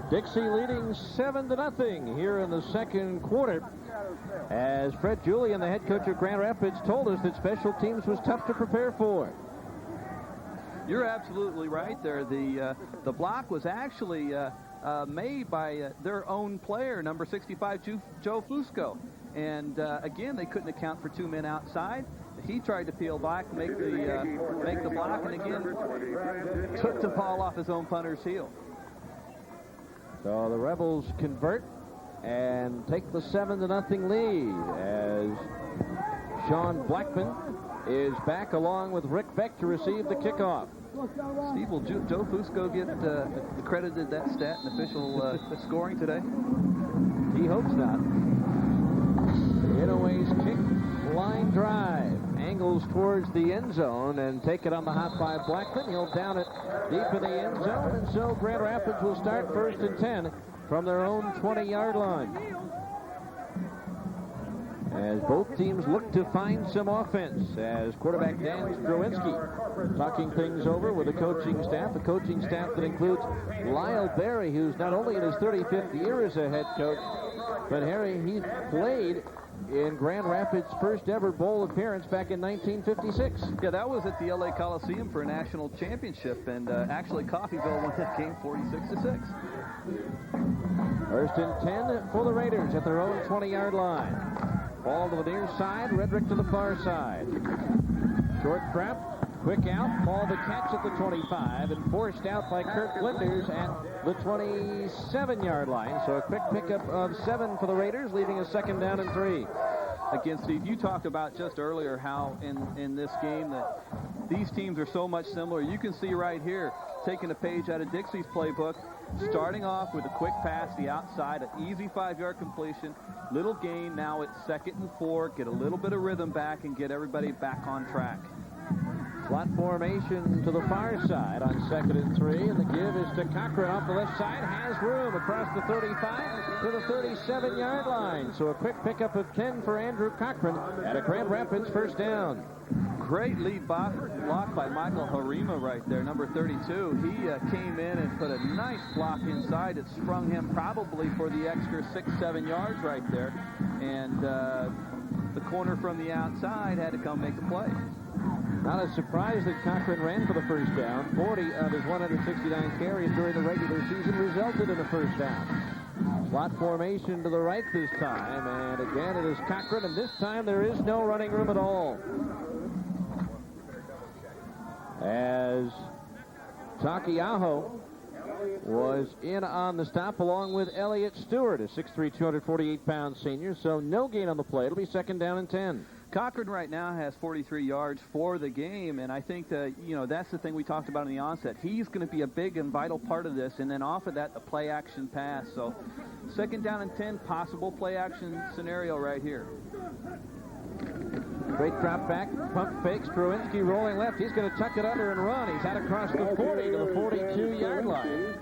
Dixie leading 7-0 here in the second quarter. As Fred Julian, the head coach of Grand Rapids, told us that special teams was tough to prepare for. You're absolutely right there. The block was actually made by their own player, number 65, Joe Fusco. And again, they couldn't account for 2 men outside. He tried to peel back, make the block, and again took the ball off his own punter's heel. So the Rebels convert and take the 7-0 lead as Sean Blackman is back along with Rick Beck to receive the kickoff. Steve, will Joe Fusco get credited that stat in official scoring today? He hopes not. Inaway's kick, line drive, angles towards the end zone and take it on the hop by Blackman. He'll down it deep in the end zone, and so Grand Rapids will start 1st and 10 from their own 20-yard line. As both teams look to find some offense, as quarterback Dan Strowinski talking things over with the coaching staff, that includes Lyle Berry, who's not only in his 35th year as a head coach, but Harry, he played in Grand Rapids' first ever bowl appearance back in 1956. Yeah, that was at the LA Coliseum for a national championship, and actually Coffeyville won that game 46-6. 1st and 10 for the Raiders at their own 20-yard line. Ball to the near side, Redrick to the far side. Short trap, quick out, ball to catch at the 25, and forced out by Kirk Flinders at the 27-yard line. So a quick pickup of 7 for the Raiders, leaving a 2nd down and 3. Again, Steve, you talked about just earlier how in this game that these teams are so much similar. You can see right here, taking a page out of Dixie's playbook, starting off with a quick pass, the outside, an easy 5-yard completion, little gain. Now it's 2nd and 4, get a little bit of rhythm back and get everybody back on track. Slot formation to the far side on 2nd and 3, and the give is to Cochran off the left side. Has room across the 35 to the 37-yard line. So a quick pickup of 10 for Andrew Cochran at a Grand Rapids 1st down. Great lead block by Michael Harima right there, number 32. He came in and put a nice block inside. It sprung him probably for the extra 6-7 yards right there. And the corner from the outside had to come make the play. Not a surprise that Cochran ran for the 1st down. 40 of his 169 carries during the regular season resulted in a 1st down. Slot formation to the right this time, and again it is Cochran, and this time there is no running room at all. As Takiaho was in on the stop along with Elliott Stewart, a 6'3", 248-pound senior, so no gain on the play. It'll be 2nd down and 10. Cochran right now has 43 yards for the game, and I think that, that's the thing we talked about in the onset. He's going to be a big and vital part of this, and then off of that, the play-action pass. So 2nd down and 10, possible play-action scenario right here. Great drop back, pump fake, Strowinski rolling left. He's going to tuck it under and run. He's had across the 40 to the 42-yard line.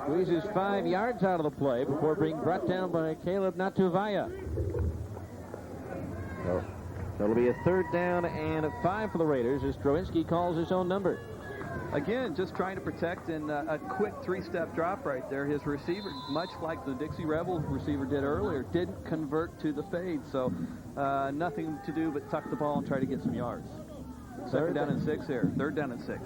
Squeezes 5 yards out of the play before being brought down by Caleb Natuvaya. So it'll be a 3rd down and 5 for the Raiders as Strowinski calls his own number. Again, just trying to protect, and a quick 3-step drop right there. His receiver, much like the Dixie Rebels receiver did earlier, didn't convert to the fade, so nothing to do but tuck the ball and try to get some yards. 2nd down and 6 here. 3rd down and 6.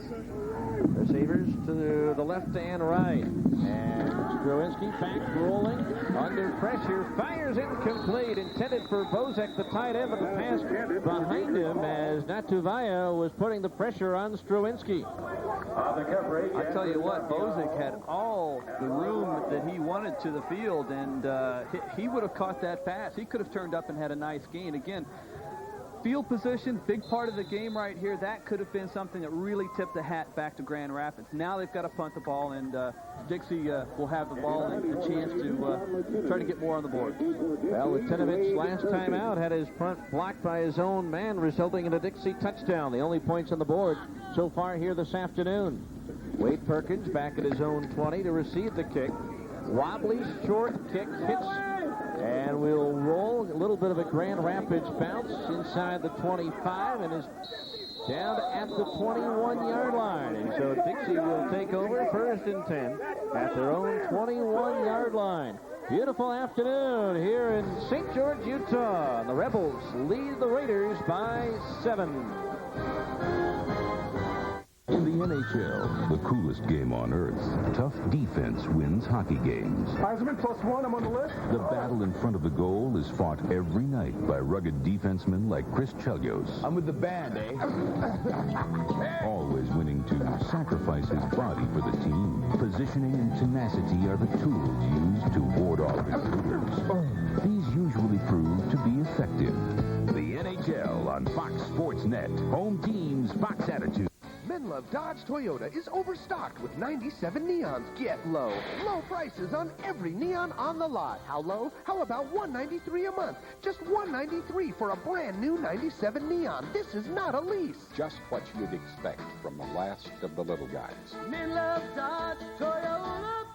Receivers to the left and right. And Strowinski back rolling under pressure. Fires incomplete. Intended for Bozek, the tight end, but the pass behind him as Natuvaya was putting the pressure on Strowinski. I tell you what, Bozek had all the room that he wanted to the field, and he would have caught that pass. He could have turned up and had a nice gain. Again, field position, big part of the game right here. That could have been something that really tipped the hat back to Grand Rapids. Now they've got to punt the ball, and Dixie will have the ball and a chance to try to get more on the board. Well, Lutinovich last time out had his punt blocked by his own man, resulting in a Dixie touchdown. The only points on the board so far here this afternoon. Wade Perkins back at his own 20 to receive the kick. Wobbly, short kick, hits And we'll roll a little bit of a Grand Rapids bounce inside the 25 and is down at the 21-yard line. And so Dixie will take over 1st and 10 at their own 21-yard line. Beautiful afternoon here in St. George, Utah. And the Rebels lead the Raiders by 7. In the NHL, the coolest game on earth, tough defense wins hockey games. Heisman +1, I'm on the list. The battle in front of the goal is fought every night by rugged defensemen like Chris Chelios. I'm with the band, eh? Always willing to sacrifice his body for the team. Positioning and tenacity are the tools used to ward off intruders. These usually prove to be effective. The NHL on Fox Sports Net. Home team's Fox Attitude. Menlove Dodge Toyota is overstocked with 97 neons. Get low. Low prices on every neon on the lot. How low? How about $193 a month? Just $193 for a brand new 97 neon. This is not a lease. Just what you'd expect from the last of the little guys. Menlove Dodge Toyota.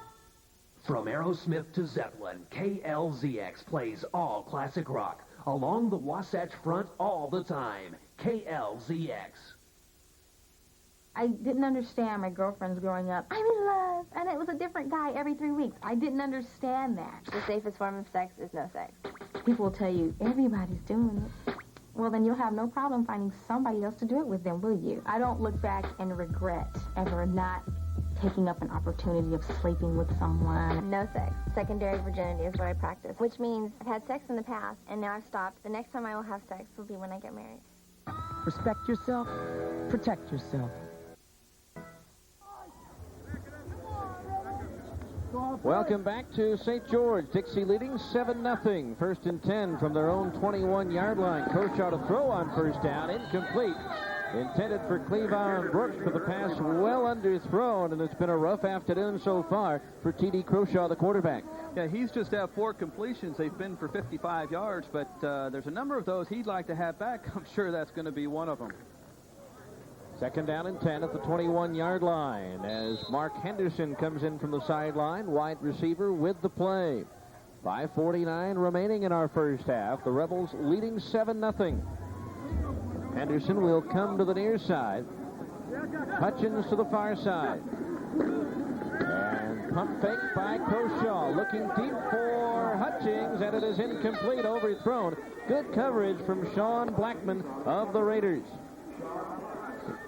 From Aerosmith to Zeppelin, KLZX plays all classic rock along the Wasatch Front all the time. KLZX. I didn't understand my girlfriends growing up. I'm in love, and it was a different guy every 3 weeks. I didn't understand that. The safest form of sex is no sex. People will tell you, everybody's doing it. Well, then you'll have no problem finding somebody else to do it with them, will you? I don't look back and regret ever not taking up an opportunity of sleeping with someone. No sex. Secondary virginity is what I practice, which means I've had sex in the past, and now I've stopped. The next time I will have sex will be when I get married. Respect yourself. Protect yourself. Welcome back to St. George. Dixie leading 7-0. 1st and 10 from their own 21-yard line. Croshaw to throw on 1st down. Incomplete. Intended for Cleavon Brooks, but the pass well underthrown, and it's been a rough afternoon so far for T.D. Croshaw, the quarterback. Yeah, he's just had 4 completions. They've been for 55 yards, but there's a number of those he'd like to have back. I'm sure that's going to be one of them. 2nd down and 10 at the 21-yard line as Mark Henderson comes in from the sideline, wide receiver with the play. 5:49 remaining in our first half. The Rebels leading 7-0. Henderson will come to the near side. Hutchins to the far side. And pump fake by Croshaw. Looking deep for Hutchins, and it is incomplete, overthrown. Good coverage from Sean Blackman of the Raiders.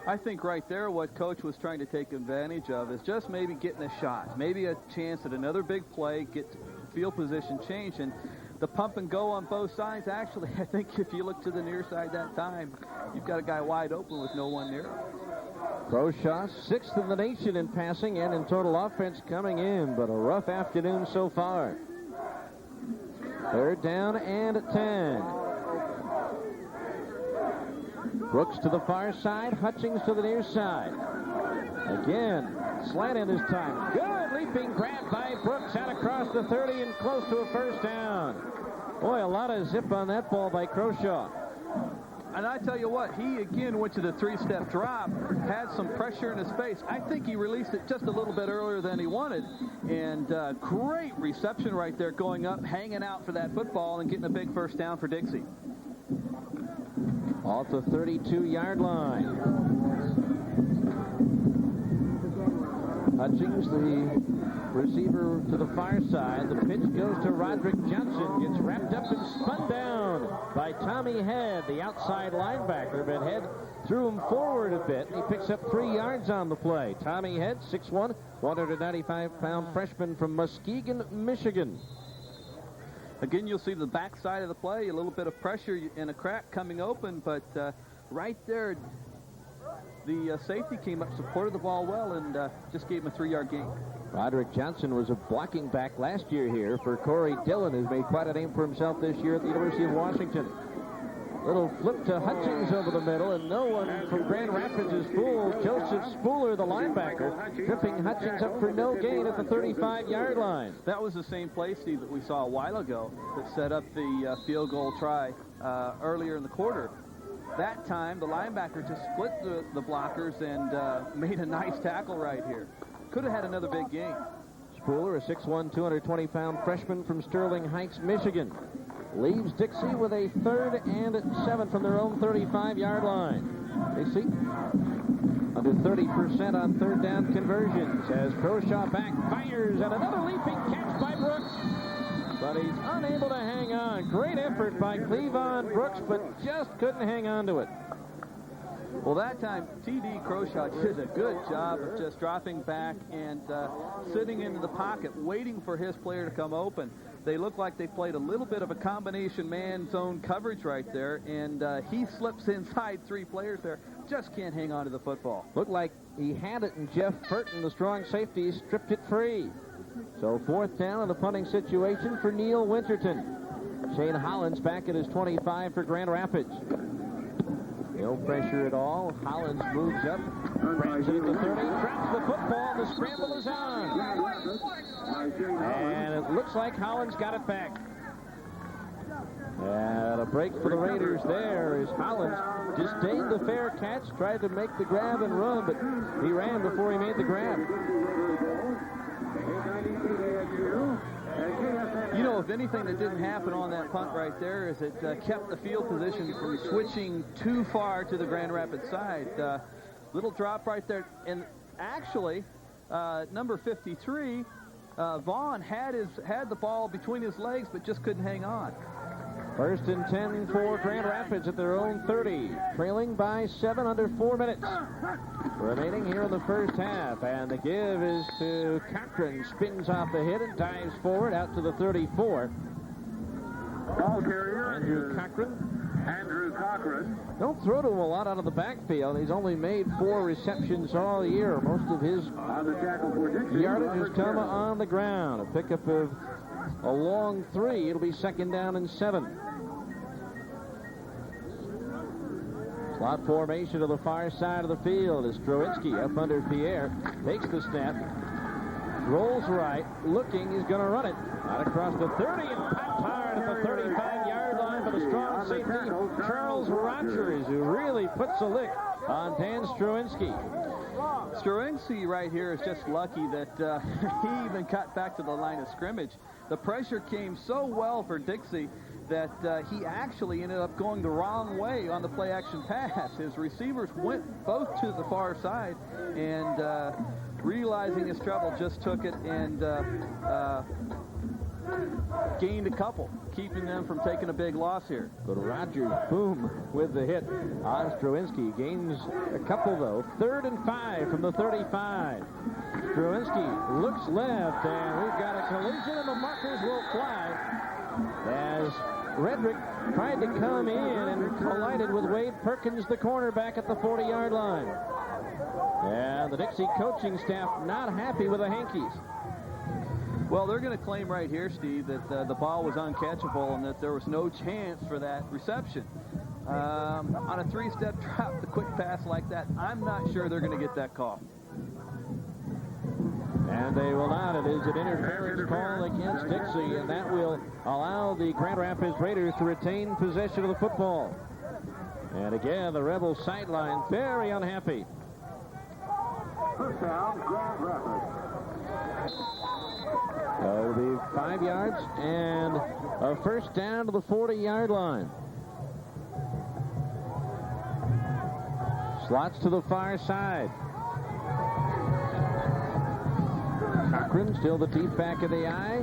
I think right there what Coach was trying to take advantage of is just maybe getting a shot, maybe a chance at another big play, get field position change, and the pump and go on both sides. Actually, I think if you look to the near side that time, you've got a guy wide open with no one near. Croshaw, 6th in the nation in passing and in total offense coming in, but a rough afternoon so far. 3rd down and 10. Brooks to the far side, Hutchings to the near side. Again, slant in this time. Good leaping grab by Brooks out across the 30 and close to a 1st down. Boy, a lot of zip on that ball by Croshaw. And I tell you what, he again went to the 3-step drop, had some pressure in his face. I think he released it just a little bit earlier than he wanted. And great reception right there, going up, hanging out for that football and getting a big 1st down for Dixie. Off the 32-yard line. Hutchings, the receiver to the far side. The pitch goes to Roderick Johnson. Gets wrapped up and spun down by Tommy Head, the outside linebacker. But Head threw him forward a bit, and he picks up 3 yards on the play. Tommy Head, 6'1", 195-pound freshman from Muskegon, Michigan. Again, you'll see the backside of the play, a little bit of pressure and a crack coming open, but right there, the safety came up, supported the ball well, and just gave him a 3-yard gain. Roderick Johnson was a blocking back last year here for Corey Dillon, who's made quite a name for himself this year at the University of Washington. Little flip to Hutchings over the middle, and no one from Grand Rapids is fooled. Joseph Spooler, the linebacker, tripping Hutchings up for no gain at the 35-yard line. That was the same play, Steve, that we saw a while ago that set up the field goal try earlier in the quarter. That time, the linebacker just split the blockers and made a nice tackle right here. Could have had another big game. Spooler, a 6'1", 220-pound freshman from Sterling Heights, Michigan, leaves Dixie with a 3rd and 7 from their own 35-yard line. Dixie under 30% on 3rd down conversions as Croshaw backfires and another leaping catch by Brooks. But he's unable to hang on. Great effort by Cleavon Brooks, but just couldn't hang on to it. Well, that time, T.D. Croshaw did a good job of just dropping back and sitting into the pocket, waiting for his player to come open. They look like they played a little bit of a combination man-zone coverage right there, and he slips inside 3 players there. Just can't hang on to the football. Looked like he had it, and Jeff Burton, the strong safety, stripped it free. So 4th down in the punting situation for Neil Winterton. Shane Hollins back at his 25 for Grand Rapids. No pressure at all. Hollins moves up, grabs it at the 30, drops the football, the scramble is on. And it looks like Hollins got it back. And a break for the Raiders there as Hollins disdained the fair catch, tried to make the grab and run, but he ran before he made the grab. You know, if anything that didn't happen on that punt right there is it kept the field position from switching too far to the Grand Rapids side. Little drop right there. And actually, number 53, Vaughn had the ball between his legs but just couldn't hang on. 1st and 10 for Grand Rapids at their own 30, trailing by 7 under 4 minutes remaining here in the first half. And the give is to Cochran, spins off the hit and dives forward out to the 34. Ball carrier Andrew Cochran. Don't throw to him a lot out of the backfield. He's only made 4 receptions all year. Most of his yardage has come on the ground. A pickup of a long 3. It'll be 2nd down and 7. Slot formation to the far side of the field as Strowinski up under Pierre. Takes the snap. Rolls right. Looking. He's going to run it. Out across the 30 and popped hard at the 35-yard line for the strong safety, Charles Rogers, who really puts a lick on Dan Strowinski. Strowinski right here is just lucky that he even cut back to the line of scrimmage. The pressure came so well for Dixie that he actually ended up going the wrong way on the play-action pass. His receivers went both to the far side, and realizing his trouble, just took it and gained a couple, keeping them from taking a big loss here. But Rogers, boom, with the hit on Strowinski. Gains a couple, though. 3rd and 5 from the 35. Strowinski looks left, and we've got a collision, and the markers will fly as Redrick tried to come in and collided with Wade Perkins, the cornerback, at the 40-yard line. And the Dixie coaching staff not happy with the Hankies. Well, they're going to claim right here, Steve, that the ball was uncatchable and that there was no chance for that reception. On a 3-step drop, the quick pass like that, I'm not sure they're going to get that call. And they will not. It is an interference call against Dixie, and that will allow the Grand Rapids Raiders to retain possession of the football. And again, the Rebels sideline very unhappy. First down, Grand Rapids. It'll be 5 yards and a first down to the 40-yard line. Slots to the far side. Cochran, still the teeth back of the eye.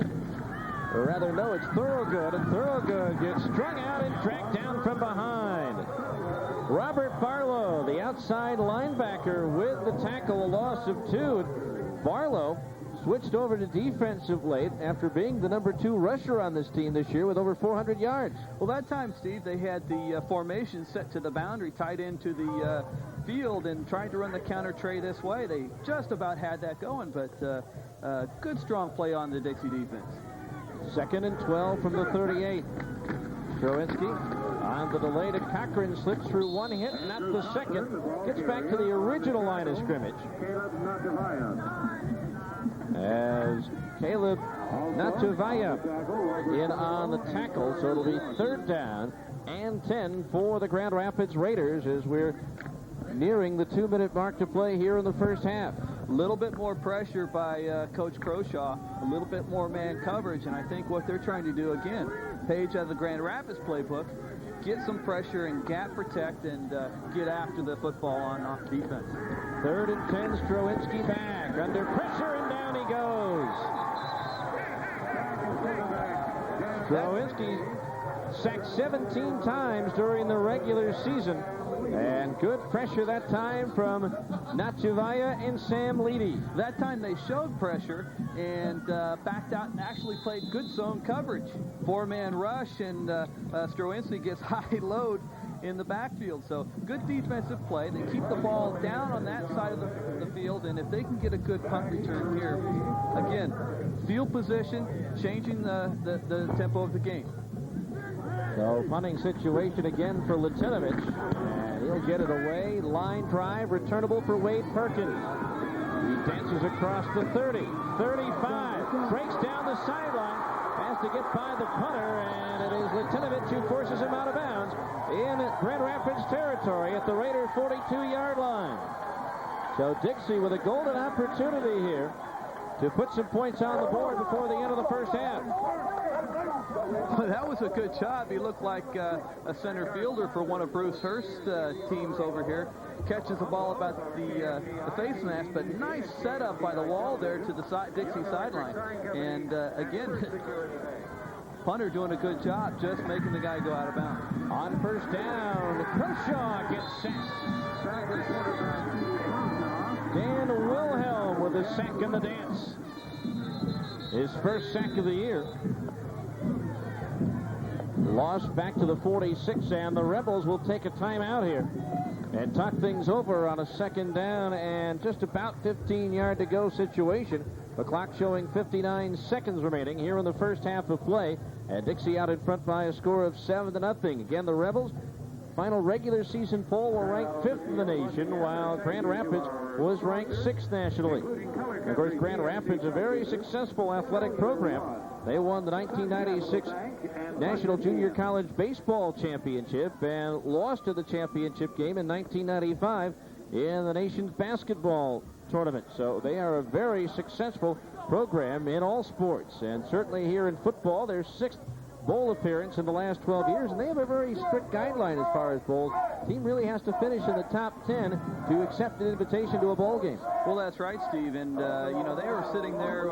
Or rather, no, it's Thorogood, and Thorogood gets strung out and tracked down from behind. Robert Barlow, the outside linebacker, with the tackle, a loss of 2. Barlow switched over to defensive late after being the number 2 rusher on this team this year with over 400 yards. Well, that time, Steve, they had the formation set to the boundary, tied into the field, and tried to run the counter tray this way. They just about had that going, but good, strong play on the Dixie defense. 2nd and 12 from the 38. Strowinski on the delay to Cochran, slips through one hit, not the second. Gets back to the original line of scrimmage. As Caleb Natavaya in on the tackle, so it'll be 3rd down and 10 for the Grand Rapids Raiders as we're nearing the 2-minute mark to play here in the first half. A little bit more pressure by Coach Croshaw, a little bit more man coverage, and I think what they're trying to do, again, page out of the Grand Rapids playbook, get some pressure and gap protect and get after the football on defense. 3rd and 10, Stroinski back, under pressure, and down he goes. Stroinski sacked 17 times during the regular season. And good pressure that time from Nachivaya and Sam Leedy. That time they showed pressure and backed out and actually played good zone coverage. 4-man rush, and Stroinski gets high load in the backfield. So good defensive play. They keep the ball down on that side of the field, and if they can get a good punt return here, again, field position, changing the tempo of the game. So punting situation again for Latinovich. And he'll get it away. Line drive, returnable for Wade Perkins. He dances across the 30, 35, breaks down the sideline, has to get by the punter, and it is Latinovich who forces him out of bounds in Grand Rapids territory at the Raider 42-yard line. So Dixie with a golden opportunity here to put some points on the board before the end of the first half. Well, that was a good job. He looked like a center fielder for one of Bruce Hurst's teams over here. Catches the ball about the face mask, but nice setup by the wall there to the Dixie sideline. And again, punter doing a good job, just making the guy go out of bounds. On first down, Kershaw gets sacked. Dan Wilhelm with a sack in the dance. His first sack of the year. Lost back to the 46, and the Rebels will take a timeout here and talk things over on a 2nd down and just about 15-yard to go situation. The clock showing 59 seconds remaining here in the first half of play, and Dixie out in front by a score of 7-0. Again, the Rebels, final regular season poll, were ranked 5th in the nation, while Grand Rapids was ranked 6th nationally. And of course, Grand Rapids, a very successful athletic program. They won the 1996 National Junior College Baseball Championship and lost to the championship game in 1995 in the nation's basketball tournament. So they are a very successful program in all sports, and certainly here in football, their 6th bowl appearance in the last 12 years, and they have a very strict guideline as far as bowls. The team really has to finish in the top 10 to accept an invitation to a bowl game. Well, that's right, Steve, and you know, they were sitting there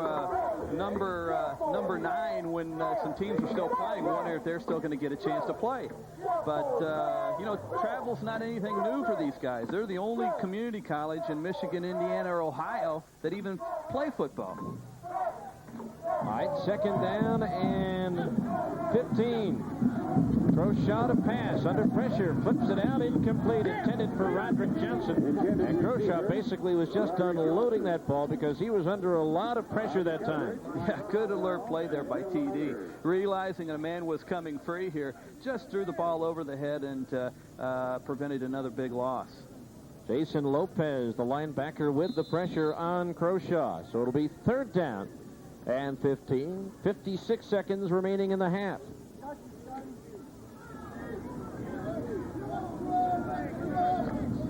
number 9 when some teams were still playing, wondering if they're still going to get a chance to play. But you know, travel's not anything new for these guys. They're the only community college in Michigan, Indiana, or Ohio that even play football. All right, 2nd down and 15. Croshaw to pass, under pressure, flips it out, incomplete, intended for Roderick Johnson. And Croshaw basically was just unloading that ball because he was under a lot of pressure that time. Yeah, good alert play there by TD. Realizing a man was coming free here, just threw the ball over the head and prevented another big loss. Jason Lopez, the linebacker, with the pressure on Croshaw. So it'll be 3rd down and 15. 56 seconds remaining in the half.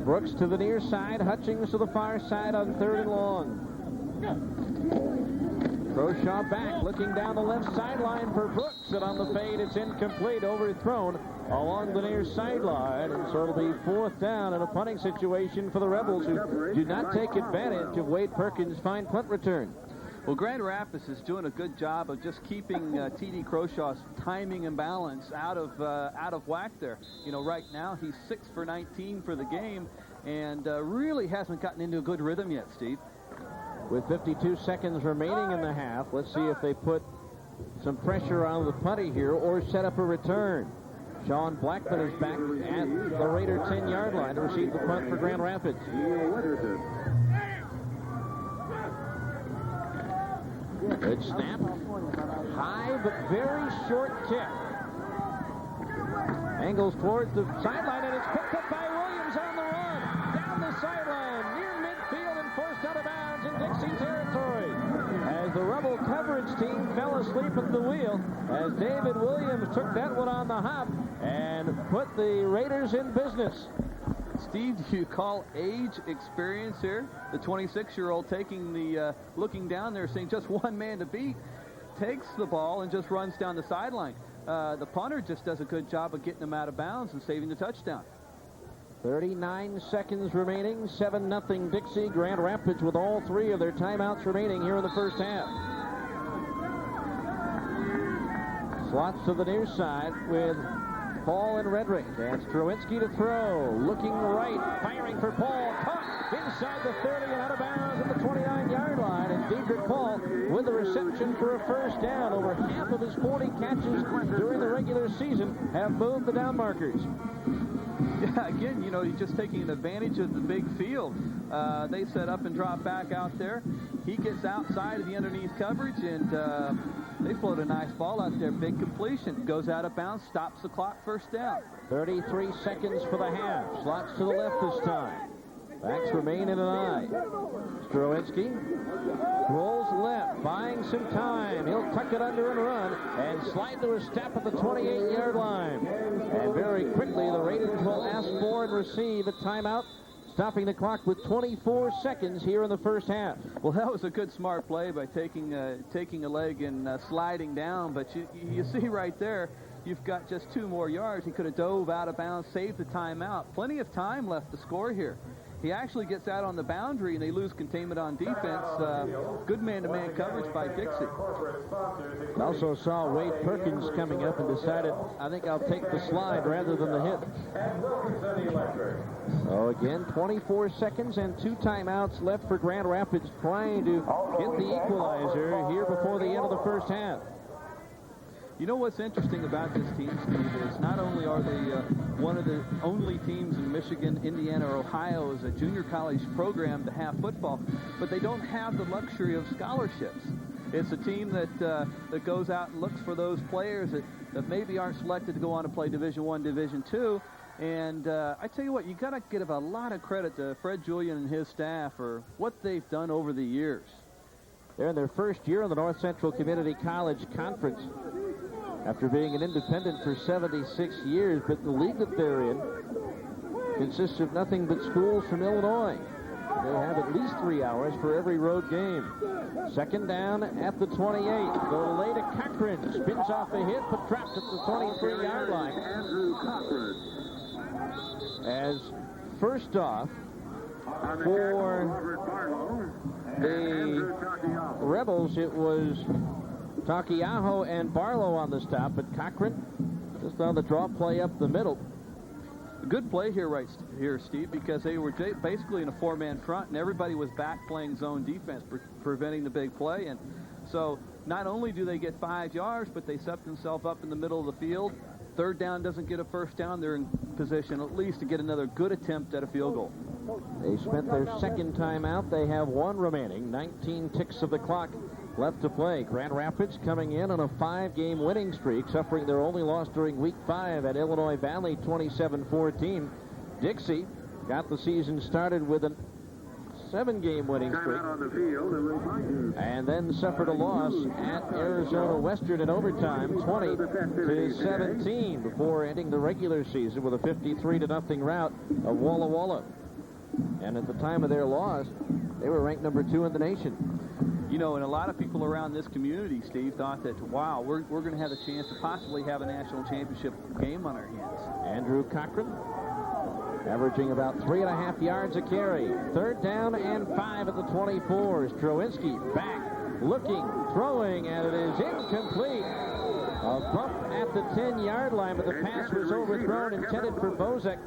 Brooks to the near side, Hutchings to the far side on 3rd and long. Croshaw back, looking down the left sideline for Brooks, and on the fade it's incomplete, overthrown along the near sideline, and so it'll be 4th down in a punting situation for the Rebels, who do not take advantage of Wade Perkins' fine punt return. Well, Grand Rapids is doing a good job of just keeping T.D. Croshaw's timing and balance out of whack there. You know, right now he's 6 for 19 for the game, and really hasn't gotten into a good rhythm yet, Steve. With 52 seconds remaining in the half, let's see if they put some pressure on the punter here or set up a return. Sean Blackman is back at the Raider 10-yard line to receive the punt for Grand Rapids. Good snap. High but very short kick. Angles towards the sideline, and it's picked up by Williams on the run. Down the sideline, near midfield, and forced out of bounds in Dixie territory. As the Rebel coverage team fell asleep at the wheel, as David Williams took that one on the hop and put the Raiders in business. Steve, do you call age experience here? The 26-year-old taking the, looking down there, saying just one man to beat, takes the ball and just runs down the sideline. The punter just does a good job of getting him out of bounds and saving the touchdown. 39 seconds remaining, 7-0 Dixie. Grand Rapids with all 3 of their timeouts remaining here in the first half. Slots to the near side with Paul and Redrick. That's Strowinski to throw. Looking right, firing for Paul. Caught inside the 30 and out of bounds at the 29-yard line. And Diedrich Paul with the reception for a first down. Over half of his 40 catches during the regular season have moved the down markers. Yeah, again, you know, he's just taking advantage of the big field. They set up and drop back out there. He gets outside of the underneath coverage, and they float a nice ball out there. Big completion. Goes out of bounds, stops the clock, first down. 33 seconds for the half. Slots to the left this time. Backs remain in an eye. Strowinski rolls left, buying some time. He'll tuck it under and run and slide to a step at the 28-yard line. And very quickly, the Raiders will ask for and receive a timeout, stopping the clock with 24 seconds here in the first half. Well, that was a good, smart play by taking a leg and sliding down. But you see right there, you've got just 2 more yards. He could have dove out of bounds, saved the timeout. Plenty of time left to score here. He actually gets out on the boundary, and they lose containment on defense. Good man-to-man coverage by Dixie. Also saw Wade Perkins coming up and decided, I think I'll take the slide rather than the hit. So again, 24 seconds and 2 timeouts left for Grand Rapids, trying to get the equalizer here before the end of the first half. You know what's interesting about this team, Steve, is not only are they one of the only teams in Michigan, Indiana, or Ohio as a junior college program to have football, but they don't have the luxury of scholarships. It's a team that goes out and looks for those players that maybe aren't selected to go on to play Division I, Division II. And I tell you what, you got to give a lot of credit to Fred Julian and his staff for what they've done over the years. They're in their first year in the North Central Community College Conference after being an independent for 76 years, but the league that they're in consists of nothing but schools from Illinois. They have at least 3 hours for every road game. Second down at the 28. Go late to Cochran. Spins off a hit, but trapped at the 23-yard line. As first off, for the Rebels, it was Takiaho and Barlow on the stop, but Cochran just on the draw play up the middle. A good play here, right here, Steve, because they were basically in a 4-man front, and everybody was back playing zone defense, preventing the big play. And so not only do they get 5 yards, but they set themselves up in the middle of the field. Third down doesn't get a first down. They're in position at least to get another good attempt at a field goal. They spent their second timeout. They have 1 remaining. 19 ticks of the clock left to play. Grand Rapids coming in on a 5-game winning streak, suffering their only loss during Week 5 at Illinois Valley, 27-14. Dixie got the season started with a 7-game winning streak, and then suffered a loss at Arizona Western in overtime, 20-17, before ending the regular season with a 53-0 rout of Walla Walla. And at the time of their loss, they were ranked number 2 in the nation. You know, and a lot of people around this community, Steve, thought that, wow, we're going to have a chance to possibly have a national championship game on our hands. Andrew Cochran, averaging about 3.5 yards a carry. Third down and 5 at the 24. Strowinski back, looking, throwing, and it is incomplete. A bump at the 10-yard line, but the pass was overthrown, intended for Bozek,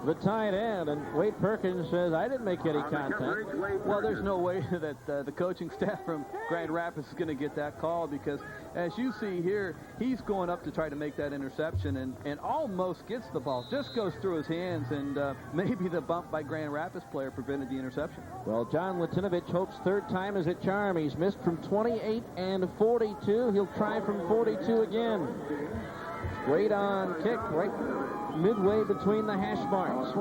the tight end, and Wade Perkins says, I didn't make any contact. Well, there's no way that the coaching staff from Grand Rapids is going to get that call, because as you see here, he's going up to try to make that interception and almost gets the ball. Just goes through his hands, and maybe the bump by Grand Rapids player prevented the interception. Well, John Latinovich hopes third time is a charm. He's missed from 28 and 42. He'll try from 42 again. Straight on kick, right midway between the hash marks.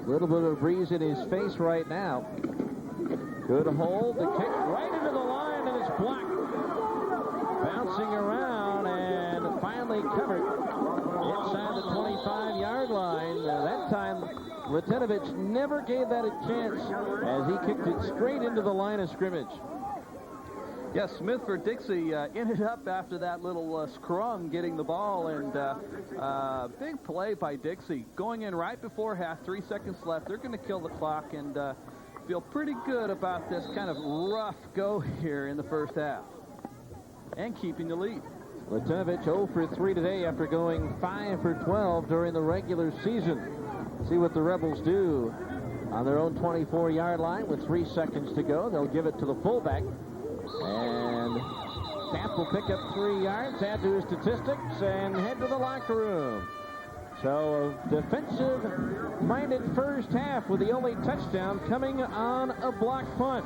Little bit of breeze in his face right now. Good hold, the kick right into the line, and it's blocked bouncing around and finally covered inside the 25-yard line. That time, Latinovich never gave that a chance as he kicked it straight into the line of scrimmage. Yes, Smith for Dixie ended up after that little scrum getting the ball, and big play by Dixie. Going in right before half, 3 seconds left. They're going to kill the clock and feel pretty good about this kind of rough go here in the first half and keeping the lead. Latinovich 0 for 3 today after going 5 for 12 during the regular season. See what the Rebels do on their own 24-yard line with 3 seconds to go. They'll give it to the fullback. And Taft will pick up 3 yards, add to his statistics, and head to the locker room. So a defensive-minded first half with the only touchdown coming on a block punt.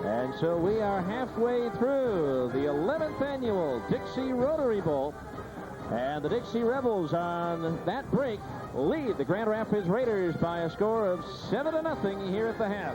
And so we are halfway through the 11th annual Dixie Rotary Bowl. And the Dixie Rebels on that break lead the Grand Rapids Raiders by a score of 7-0 here at the half.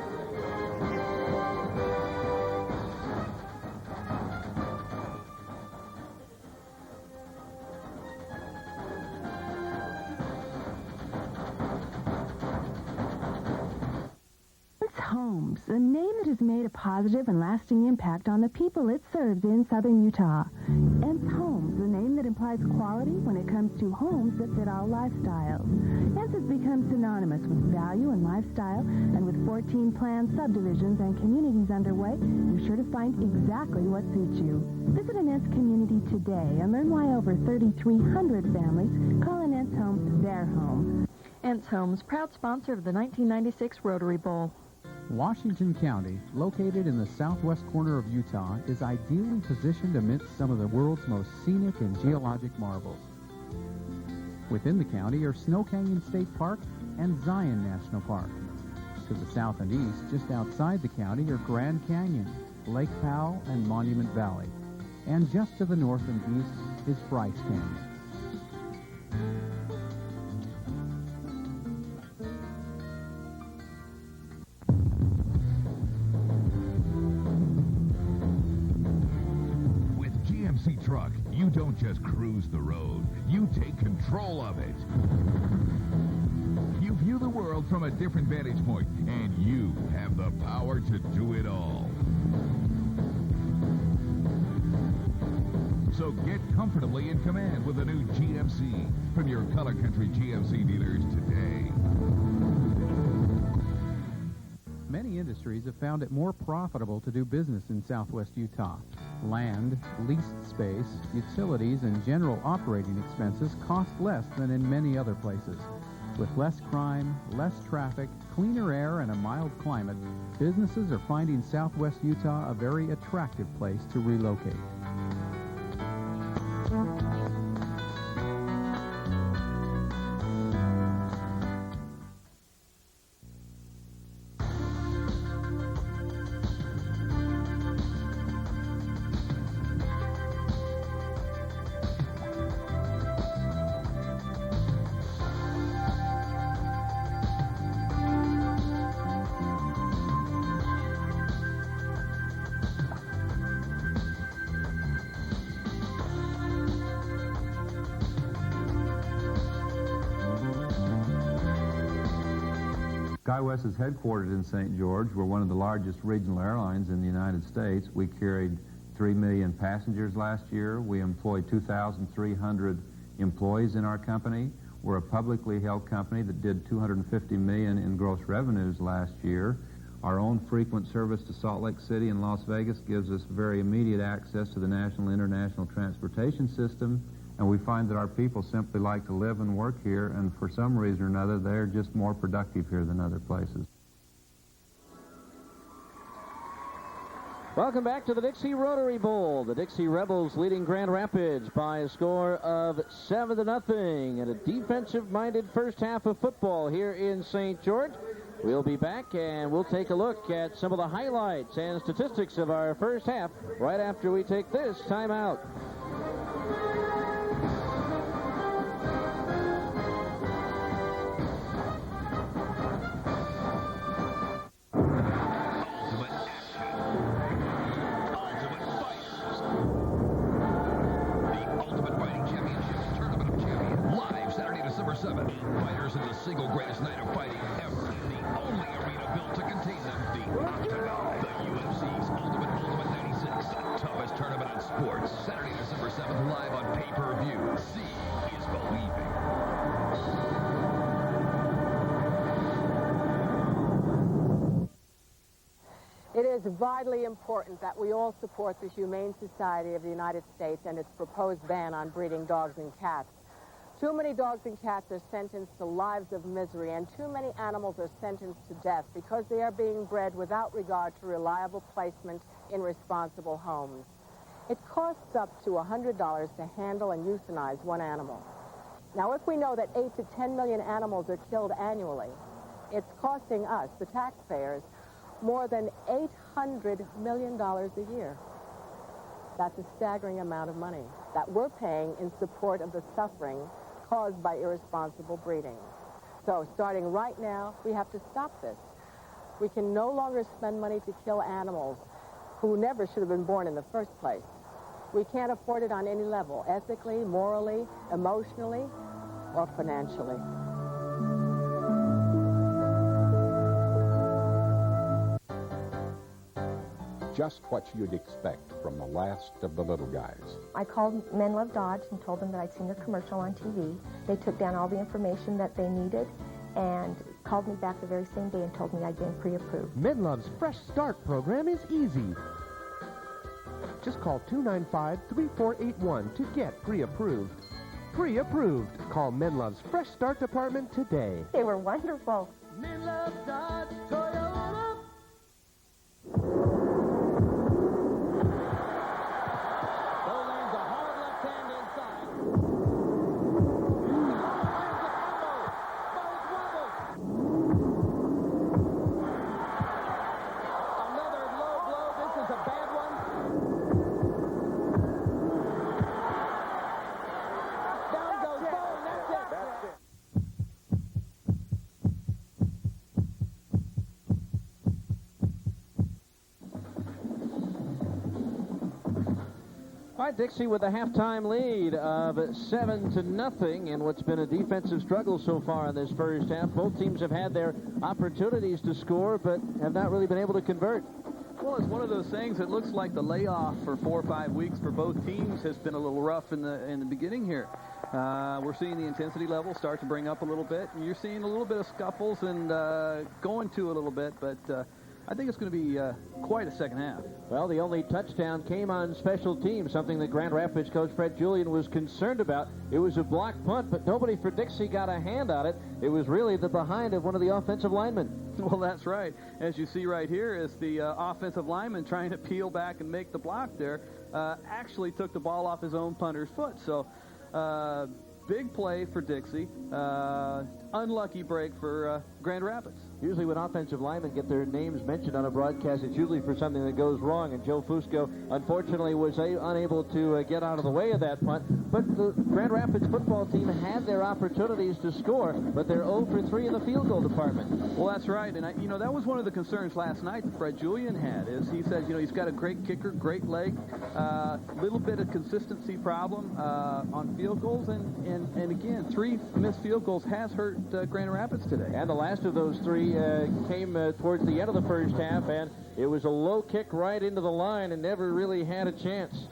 Homes, a name that has made a positive and lasting impact on the people it serves in southern Utah. Ent's Homes, a name that implies quality when it comes to homes that fit our lifestyles. Ent's has become synonymous with value and lifestyle, and with 14 planned subdivisions and communities underway, you're sure to find exactly what suits you. Visit an Ent's community today and learn why over 3,300 families call an Ent's Homes their home. Ent's Homes, proud sponsor of the 1996 Rotary Bowl. Washington County, located in the southwest corner of Utah, is ideally positioned amidst some of the world's most scenic and geologic marvels. Within the county are Snow Canyon State Park and Zion National Park. To the south and east, just outside the county, are Grand Canyon, Lake Powell, and Monument Valley. And just to the north and east is Bryce Canyon. Truck, you don't just cruise the road, you take control of it. You view the world from a different vantage point, and you have the power to do it all. So get comfortably in command with a new GMC from your Color Country GMC dealers today. Many industries have found it more profitable to do business in southwest Utah. Land, leased space, utilities, and general operating expenses cost less than in many other places. With less crime, less traffic, cleaner air, and a mild climate, businesses are finding southwest Utah a very attractive place to relocate. SkyWest is headquartered in St. George. We're one of the largest regional airlines in the United States. We carried 3 million passengers last year. We employ 2,300 employees in our company. We're a publicly held company that did $250 million in gross revenues last year. Our own frequent service to Salt Lake City and Las Vegas gives us very immediate access to the national and international transportation system. And we find that our people simply like to live and work here, and for some reason or another, they're just more productive here than other places. Welcome back to the Dixie Rotary Bowl. The Dixie Rebels leading Grand Rapids by a score of 7-0 in a defensive-minded first half of football here in St. George. We'll be back, and we'll take a look at some of the highlights and statistics of our first half right after we take this timeout. biggest night of fighting ever. The only arena built to contain them, the Octagon. The UFC's Ultimate 96, the toughest tournament in sports. Saturday, December 7th, live on pay-per-view. See is believing. It is vitally important that we all support the Humane Society of the United States and its proposed ban on breeding dogs and cats. Too many dogs and cats are sentenced to lives of misery, and too many animals are sentenced to death because they are being bred without regard to reliable placement in responsible homes. It costs up to $100 to handle and euthanize one animal. Now, if we know that 8 to 10 million animals are killed annually, it's costing us, the taxpayers, more than $800 million a year. That's a staggering amount of money that we're paying in support of the suffering caused by irresponsible breeding. So starting right now, we have to stop this. We can no longer spend money to kill animals who never should have been born in the first place. We can't afford it on any level, ethically, morally, emotionally, or financially. Just what you'd expect from the last of the little guys. I called Men Love Dodge and told them that I'd seen their commercial on TV. They took down all the information that they needed and called me back the very same day and told me I'd been pre-approved. Men Love's Fresh Start program is easy. Just call 295-3481 to get pre-approved. Pre-approved. Call Men Love's Fresh Start department today. They were wonderful. Men Love Dodge Toyota. Dixie with a halftime lead of 7-0 in what's been a defensive struggle so far in this first half. Both teams have had their opportunities to score, but have not really been able to convert. Well, it's one of those things. It looks like the layoff for 4 or 5 weeks for both teams has been a little rough in the beginning here. We're seeing the intensity level start to bring up a little bit, and you're seeing a little bit of scuffles and going to a little bit, but I think it's going to be quite a second half. Well, the only touchdown came on special teams, something that Grand Rapids coach Fred Julian was concerned about. It was a block punt, but nobody for Dixie got a hand on it. It was really the behind of one of the offensive linemen. Well, that's right. As you see right here is the offensive lineman trying to peel back and make the block there. Actually took the ball off his own punter's foot. So big play for Dixie. Unlucky break for Grand Rapids. Usually when offensive linemen get their names mentioned on a broadcast, it's usually for something that goes wrong, and Joe Fusco, unfortunately, was unable to get out of the way of that punt. But the Grand Rapids football team had their opportunities to score, but they're 0 for 3 in the field goal department. Well, that's right, and that was one of the concerns last night that Fred Julian had, is he said, he's got a great kicker, great leg, little bit of consistency problem on field goals, and again, 3 missed field goals has hurt Grand Rapids today. And the last of those 3 came towards the end of the first half, and it was a low kick right into the line and never really had a chance.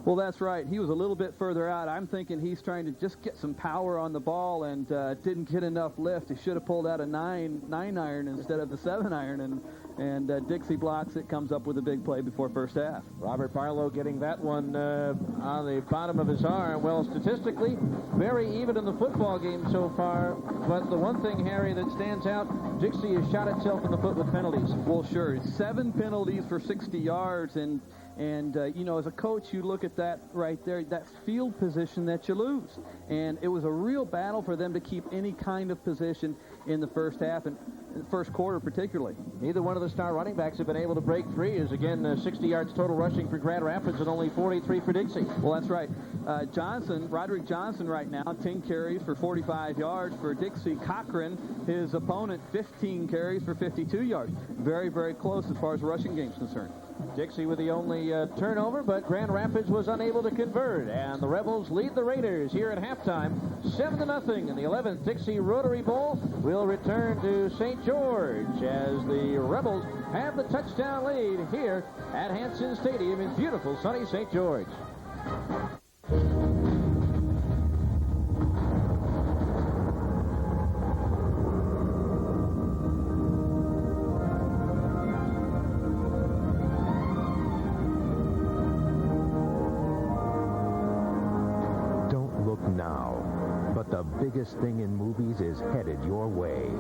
Well, that's right. He was a little bit further out. I'm thinking he's trying to just get some power on the ball and didn't get enough lift. He should have pulled out a 9-iron instead of the 7-iron, and Dixie blocks it, comes up with a big play before first half. Robert Barlow getting that one on the bottom of his arm. Well, statistically, very even in the football game so far, but the one thing, Harry, that stands out, Dixie has shot itself in the foot with penalties. Well, sure. 7 penalties for 60 yards, and as a coach, you look at that right there, that field position that you lose. And it was a real battle for them to keep any kind of position in the first half, and the first quarter particularly. Neither one of the star running backs have been able to break free, as again 60 yards total rushing for Grand Rapids and only 43 for Dixie. Well, that's right. Roderick Johnson right now, 10 carries for 45 yards. For Dixie Cochran, his opponent, 15 carries for 52 yards. Very, very close as far as the rushing game is concerned. Dixie with the only turnover, but Grand Rapids was unable to convert. And the Rebels lead the Raiders here at halftime, 7-0 in the 11th Dixie Rotary Bowl. Will return to St. George as the Rebels have the touchdown lead here at Hanson Stadium in beautiful sunny St. George. The biggest thing in movies is headed your way.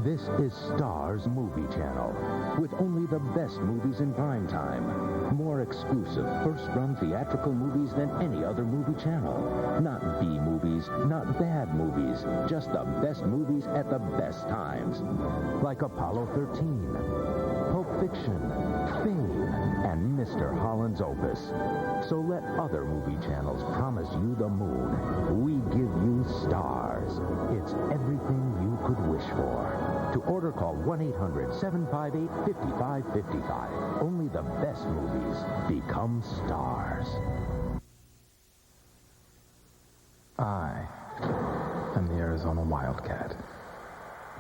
This is Starz Movie Channel, with only the best movies in prime time. More exclusive, first-run theatrical movies than any other movie channel. Not B movies, not bad movies, just the best movies at the best times. Like Apollo 13, Pulp Fiction, Fame, and Mr. Holland's Opus. So let other movie channels promise you the moon. We give you Starz. It's everything you could wish for. To order, call 1-800-758-5555. Only the best movies become stars. I am the Arizona Wildcat.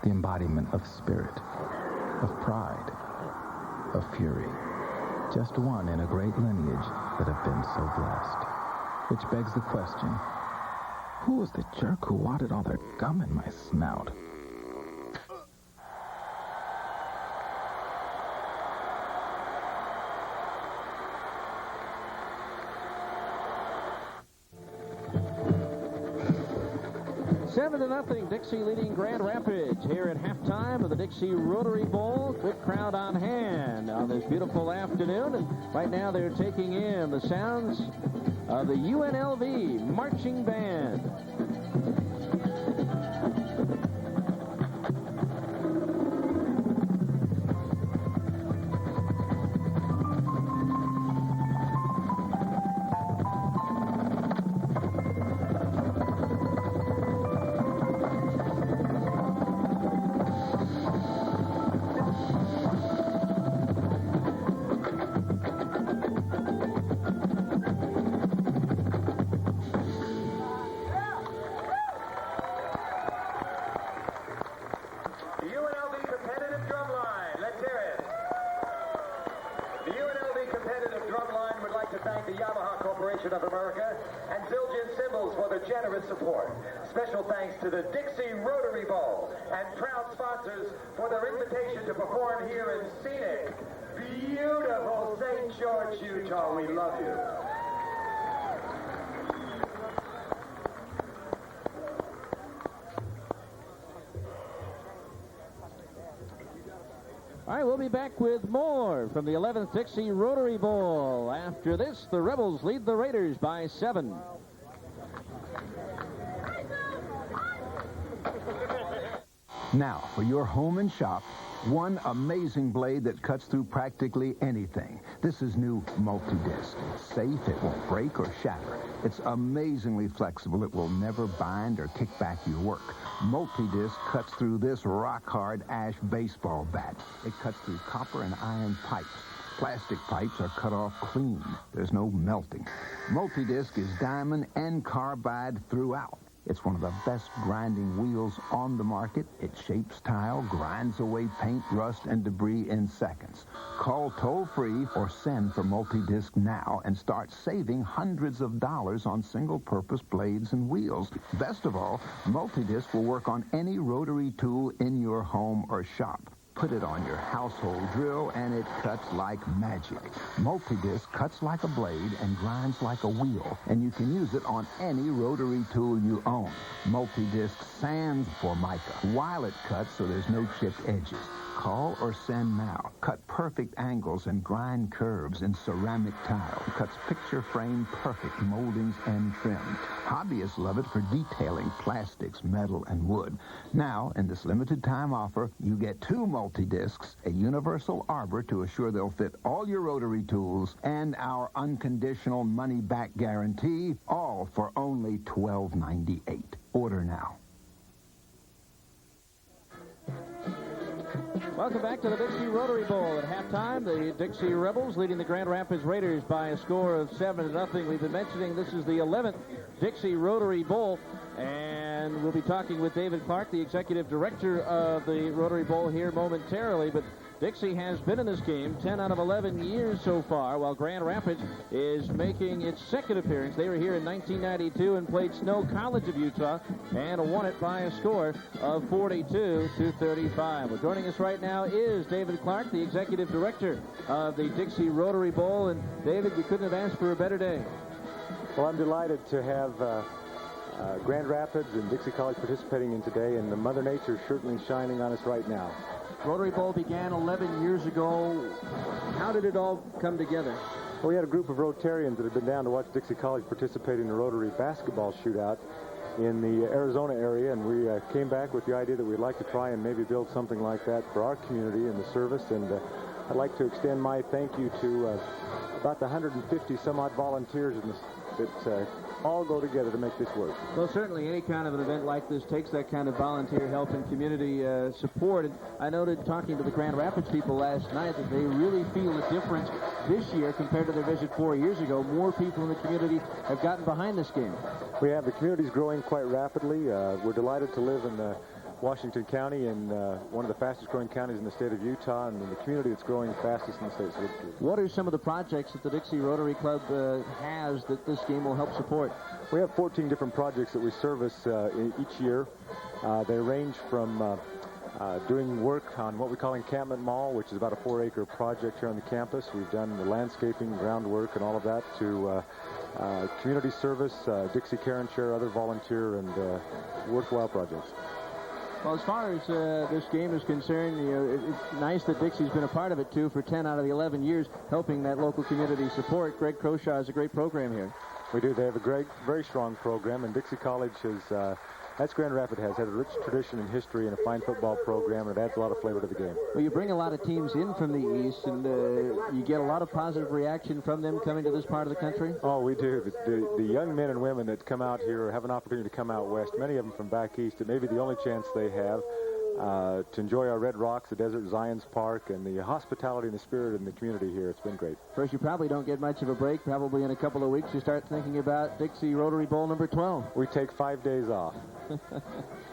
The embodiment of spirit, of pride, of fury. Just one in a great lineage that have been so blessed. Which begs the question, who was the jerk who wadded all their gum in my snout? 7-0, Dixie leading Grand Rapids here at halftime of the Dixie Rotary Bowl. Good crowd on hand on this beautiful afternoon. And right now they're taking in the sounds of the UNLV Marching Band. Of America and Zildjian Cymbals for their generous support. Special thanks to the Dixie Rotary Bowl and proud sponsors for their invitation to perform here in scenic, beautiful St. George, Utah. We love you. All right, we'll be back with more from the 11th Dixie Rotary Bowl. After this, the Rebels lead the Raiders by 7. Now, for your home and shop, one amazing blade that cuts through practically anything. This is new Multi-Disc. It's safe, it won't break or shatter. It's amazingly flexible. It will never bind or kick back your work. Multi-Disc cuts through this rock-hard ash baseball bat. It cuts through copper and iron pipes. Plastic pipes are cut off clean. There's no melting. Multi-Disc is diamond and carbide throughout. It's one of the best grinding wheels on the market. It shapes tile, grinds away paint, rust, and debris in seconds. Call toll-free or send for Multi-Disc now and start saving hundreds of dollars on single-purpose blades and wheels. Best of all, Multi-Disc will work on any rotary tool in your home or shop. Put it on your household drill, and it cuts like magic. Multi-Disc cuts like a blade and grinds like a wheel, and you can use it on any rotary tool you own. Multi-Disc sands Formica while it cuts so there's no chipped edges. Call or send now. Cut perfect angles and grind curves in ceramic tile. Cuts picture frame perfect moldings and trim. Hobbyists love it for detailing plastics, metal, and wood. Now, in this limited time offer, you get 2 Multi multi-discs, a universal arbor to assure they'll fit all your rotary tools, and our unconditional money-back guarantee, all for only $12.98. Order now. Welcome back to the Dixie Rotary Bowl. At halftime, the Dixie Rebels leading the Grand Rapids Raiders by a score of 7-0. We've been mentioning this is the 11th Dixie Rotary Bowl, and we'll be talking with David Clark, the executive director of the Rotary Bowl, here momentarily. But Dixie has been in this game 10 out of 11 years so far, while Grand Rapids is making its second appearance. They were here in 1992 and played Snow College of Utah and won it by a score of 42-35. Well, joining us right now is David Clark, the executive director of the Dixie Rotary Bowl. And David, you couldn't have asked for a better day. Well, I'm delighted to have Grand Rapids and Dixie College participating in today, and the Mother Nature is certainly shining on us right now. Rotary Bowl began 11 years ago. How did it all come together? Well, we had a group of Rotarians that had been down to watch Dixie College participate in the Rotary basketball shootout in the Arizona area, and we came back with the idea that we'd like to try and maybe build something like that for our community and the service. And I'd like to extend my thank you to about the 150 some odd volunteers in this, that all go together to make this work. Well, certainly any kind of an event like this takes that kind of volunteer help and community support. And I noted, talking to the Grand Rapids people last night, that they really feel a difference this year compared to their visit 4 years ago. More people in the community have gotten behind this game. We have. The community's growing quite rapidly. We're delighted to live in Washington County, and one of the fastest growing counties in the state of Utah, and the community that's growing fastest in the state. What are some of the projects that the Dixie Rotary Club has that this game will help support? We have 14 different projects that we service each year. They range from doing work on what we call Encampment Mall, which is about a 4-acre project here on the campus. We've done the landscaping, groundwork, and all of that, to community service, Dixie Care and Share, other volunteer and worthwhile projects. Well, as far as this game is concerned, you know, it's nice that Dixie's been a part of it, too, for 10 out of the 11 years, helping that local community support. Greg Croshaw has a great program here. We do. They have a great, very strong program, and Dixie College has, as Grand Rapids has, had a rich tradition and history and a fine football program, and it adds a lot of flavor to the game. Well, you bring a lot of teams in from the East, and you get a lot of positive reaction from them coming to this part of the country? Oh, we do. The young men and women that come out here have an opportunity to come out west, many of them from back east. It may be the only chance they have to enjoy our Red Rocks, the Desert Zions Park, and the hospitality and the spirit in the community here. It's been great. First, you probably don't get much of a break. Probably in a couple of weeks, you start thinking about Dixie Rotary Bowl number 12. We take 5 days off.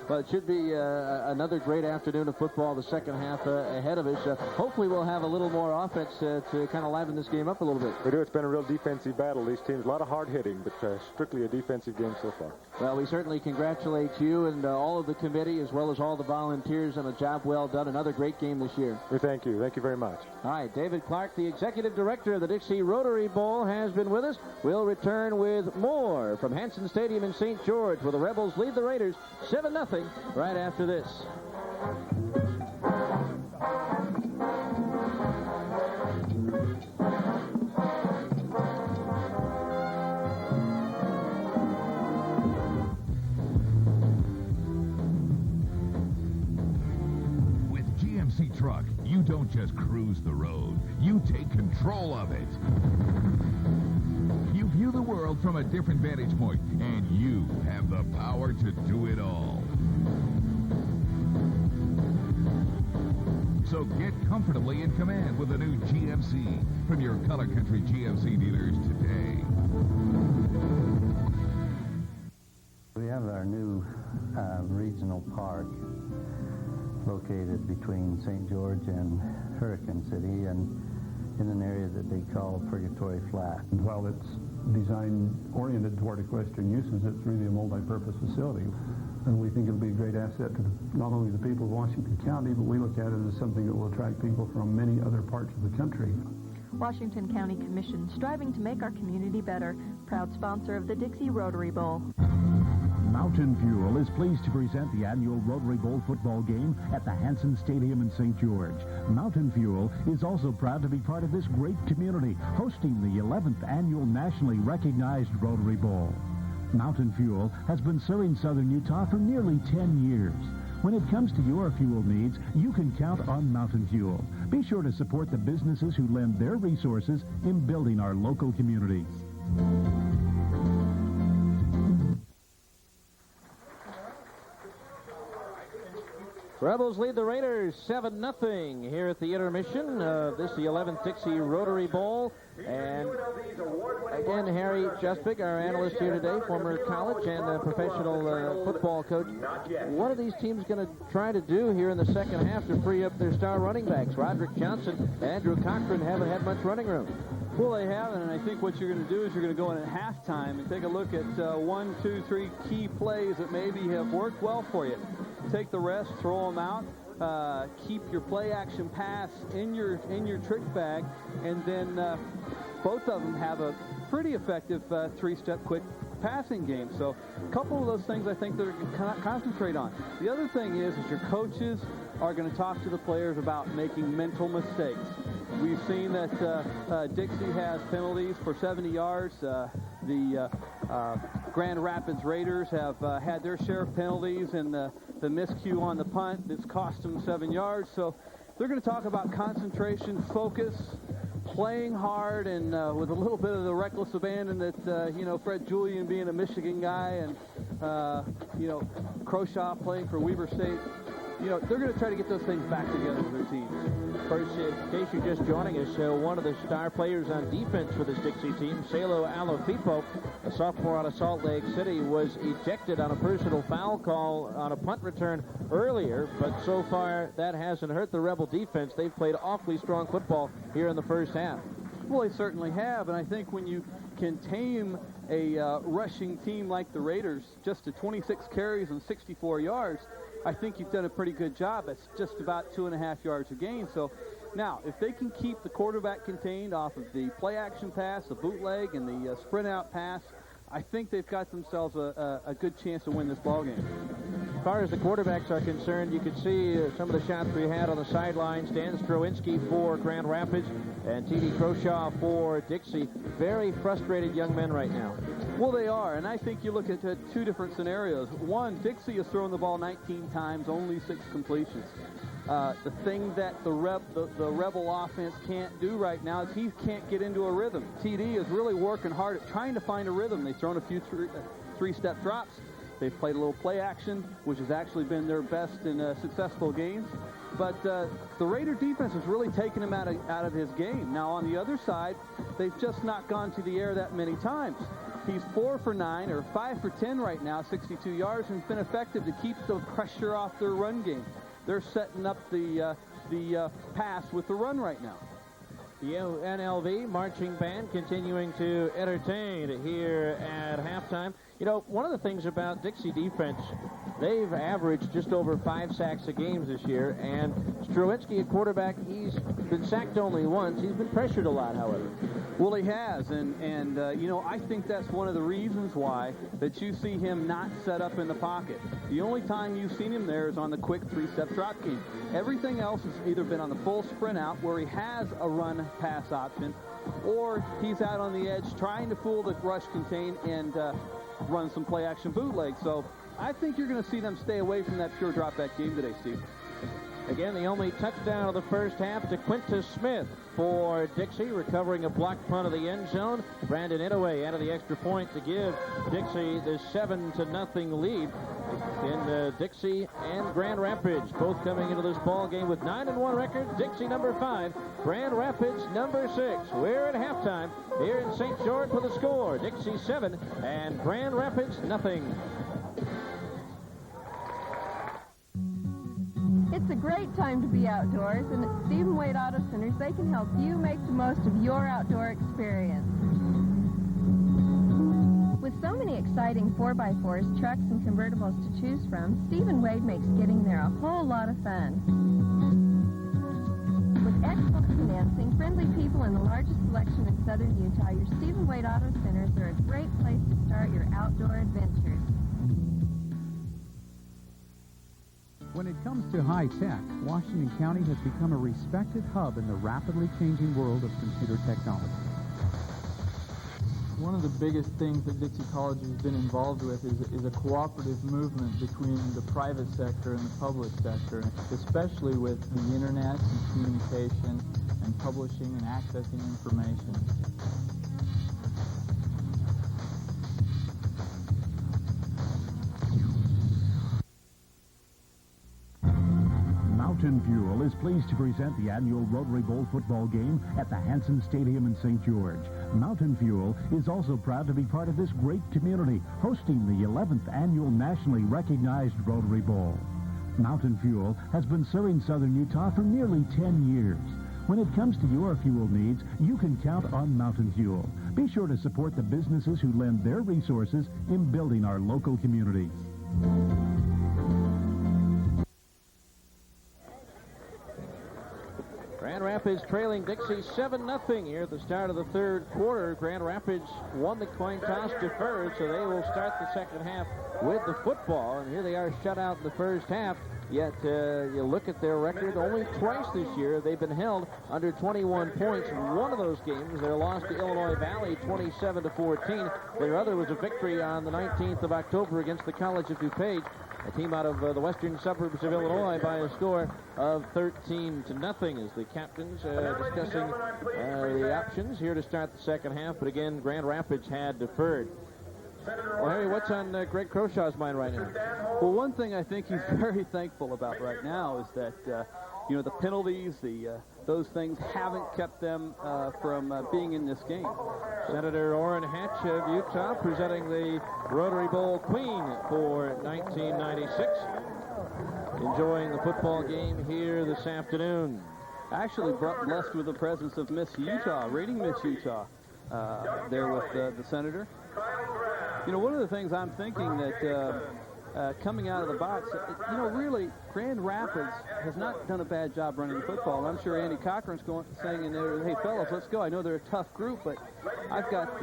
Well, it should be another great afternoon of football, the second half ahead of us. Hopefully we'll have a little more offense to kind of liven this game up a little bit. We do. It's been a real defensive battle. These teams, a lot of hard hitting, but strictly a defensive game so far. Well, we certainly congratulate you and all of the committee, as well as all the volunteers, on a job well done. Another great game this year. We thank you. Thank you very much. All right, David Clark, the executive director of the Dixie Rotary Bowl, has been with us. We'll return with more from Hanson Stadium in St. George, where the Rebels lead the Raiders 7-0 right after this. With GMC Truck, you don't just cruise the road, you take control of it. You view the world from a different vantage point, and you have the power to do it all. So get comfortably in command with a new GMC from your Color Country GMC dealers today. We have our new regional park located between St. George and Hurricane City, and in an area that they call Purgatory Flat. While it's design-oriented toward equestrian uses, it's really a multi-purpose facility. And we think it'll be a great asset to not only the people of Washington County, but we look at it as something that will attract people from many other parts of the country. Washington County Commission, striving to make our community better. Proud sponsor of the Dixie Rotary Bowl. Mountain Fuel is pleased to present the annual Rotary Bowl football game at the Hanson Stadium in St. George. Mountain Fuel is also proud to be part of this great community, hosting the 11th annual nationally recognized Rotary Bowl. Mountain Fuel has been serving southern Utah for nearly 10 years. When it comes to your fuel needs, you can count on Mountain Fuel. Be sure to support the businesses who lend their resources in building our local communities. Rebels lead the Raiders 7-0 here at the intermission. This is the 11th Dixie Rotary Bowl. And again, Harry Justbig, our analyst here today, former college and professional football coach. What are these teams going to try to do here in the second half to free up their star running backs? Roderick Johnson and Andrew Cochran haven't had much running room. Well, they haven't, and I think what you're going to do is you're going to go in at halftime and take a look at 1, 2, 3 key plays that maybe have worked well for you. Take the rest, throw them out, keep your play-action pass in your trick bag, and then both of them have a pretty effective three-step quick passing game. So a couple of those things I think they're going to concentrate on. The other thing is your coaches are going to talk to the players about making mental mistakes. We've seen that Dixie has penalties for 70 yards. The Grand Rapids Raiders have had their share of penalties, and the miscue on the punt that's cost them 7 yards. So they're going to talk about concentration, focus, playing hard, and with a little bit of the reckless abandon that, Fred Julian being a Michigan guy and, Croshaw playing for Weber State. They're going to try to get those things back together with their teams. First, in case you're just joining us, one of the star players on defense for this Dixie team, Salo Alafipo, a sophomore out of Salt Lake City, was ejected on a personal foul call on a punt return earlier, but so far that hasn't hurt the Rebel defense. They've played awfully strong football here in the first half. Well, they certainly have, and I think when you can tame a rushing team like the Raiders just to 26 carries and 64 yards, I think you've done a pretty good job. It's just about 2.5 yards a gain. So now, if they can keep the quarterback contained off of the play-action pass, the bootleg, and the sprint-out pass, I think they've got themselves a good chance to win this ballgame. As far as the quarterbacks are concerned, you can see some of the shots we had on the sidelines. Dan Strowinski for Grand Rapids and T.D. Croshaw for Dixie. Very frustrated young men right now. Well, they are, and I think you look at two different scenarios. One, Dixie has thrown the ball 19 times, only 6 completions. The thing that the Rebel offense can't do right now is he can't get into a rhythm. TD is really working hard at trying to find a rhythm. They've thrown a few three-step drops. They've played a little play action, which has actually been their best in successful games. But the Raider defense has really taken him out of his game. Now, on the other side, they've just not gone to the air that many times. He's 4 for 9 or 5 for 10 right now, 62 yards, and it's been effective to keep the pressure off their run game. They're setting up the pass with the run right now. The UNLV marching band continuing to entertain here at halftime. One of the things about Dixie defense, they've averaged just over 5 sacks a game this year, and Strowinski, a quarterback, he's been sacked only once. He's been pressured a lot, however. Well, he has, and I think that's one of the reasons why that you see him not set up in the pocket. The only time you've seen him there is on the quick 3-step drop game. Everything else has either been on the full sprint out where he has a run-pass option, or he's out on the edge trying to fool the rush contain and run some play-action bootleg. So I think you're going to see them stay away from that pure drop-back game today, Steve. Again, the only touchdown of the first half to Quintus Smith for Dixie, recovering a blocked punt of the end zone. Brandon Inouye out of the extra point to give Dixie the 7-0 lead in Dixie and Grand Rapids, both coming into this ball game with 9-1 records. Dixie number 5, Grand Rapids number 6. We're at halftime here in St. George with a score: Dixie 7 and Grand Rapids 0. It's a great time to be outdoors, and at Stephen Wade Auto Centers, they can help you make the most of your outdoor experience. With so many exciting 4x4s, trucks, and convertibles to choose from, Stephen Wade makes getting there a whole lot of fun. With excellent financing, friendly people, and the largest selection in southern Utah, your Stephen Wade Auto Centers are a great place to start your outdoor adventures. When it comes to high tech, Washington County has become a respected hub in the rapidly changing world of computer technology. One of the biggest things that Dixie College has been involved with is a cooperative movement between the private sector and the public sector, especially with the internet and communication and publishing and accessing information. Mountain Fuel is pleased to present the annual Rotary Bowl football game at the Hanson Stadium in St. George. Mountain Fuel is also proud to be part of this great community, hosting the 11th annual nationally recognized Rotary Bowl. Mountain Fuel has been serving Southern Utah for nearly 10 years. When it comes to your fuel needs, you can count on Mountain Fuel. Be sure to support the businesses who lend their resources in building our local communities. Grand Rapids trailing Dixie 7-0 here at the start of the third quarter. Grand Rapids won the coin toss, deferred, so they will start the second half with the football. And here they are shut out in the first half. Yet, you look at their record, only twice this year they've been held under 21 points. One of those games, their loss to Illinois Valley, 27-14. Their other was a victory on the 19th of October against the College of DuPage, a team out of the western suburbs of Illinois, by a score of 13-0 as the captains discussing the options here to start the second half. But again, Grand Rapids had deferred. Well, Harry, what's on Greg Crowshaw's mind right now? Well, one thing I think he's very thankful about right now is that, you know, the penalties, those things haven't kept them from being in this game. Senator Orrin Hatch of Utah presenting the Rotary Bowl Queen for 1996. Enjoying the football game here this afternoon. Actually blessed with the presence of Miss Utah, reigning Miss Utah, there with the senator. You know, one of the things I'm thinking that coming out of the box, you know, really, Grand Rapids has not done a bad job running the football. I'm sure Andy Cochran's saying in there, hey, fellas, let's go. I know they're a tough group, but I've got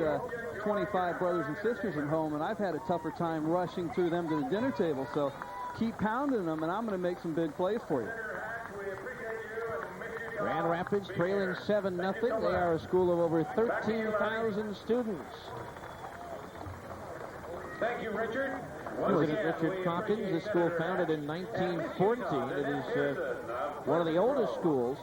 25 brothers and sisters at home, and I've had a tougher time rushing through them to the dinner table. So keep pounding them, and I'm going to make some big plays for you. Grand Rapids trailing 7-0. They are a school of over 13,000 students. Thank you, Richard. President Richard Calkins, the school founded in 1914. It is one of the oldest schools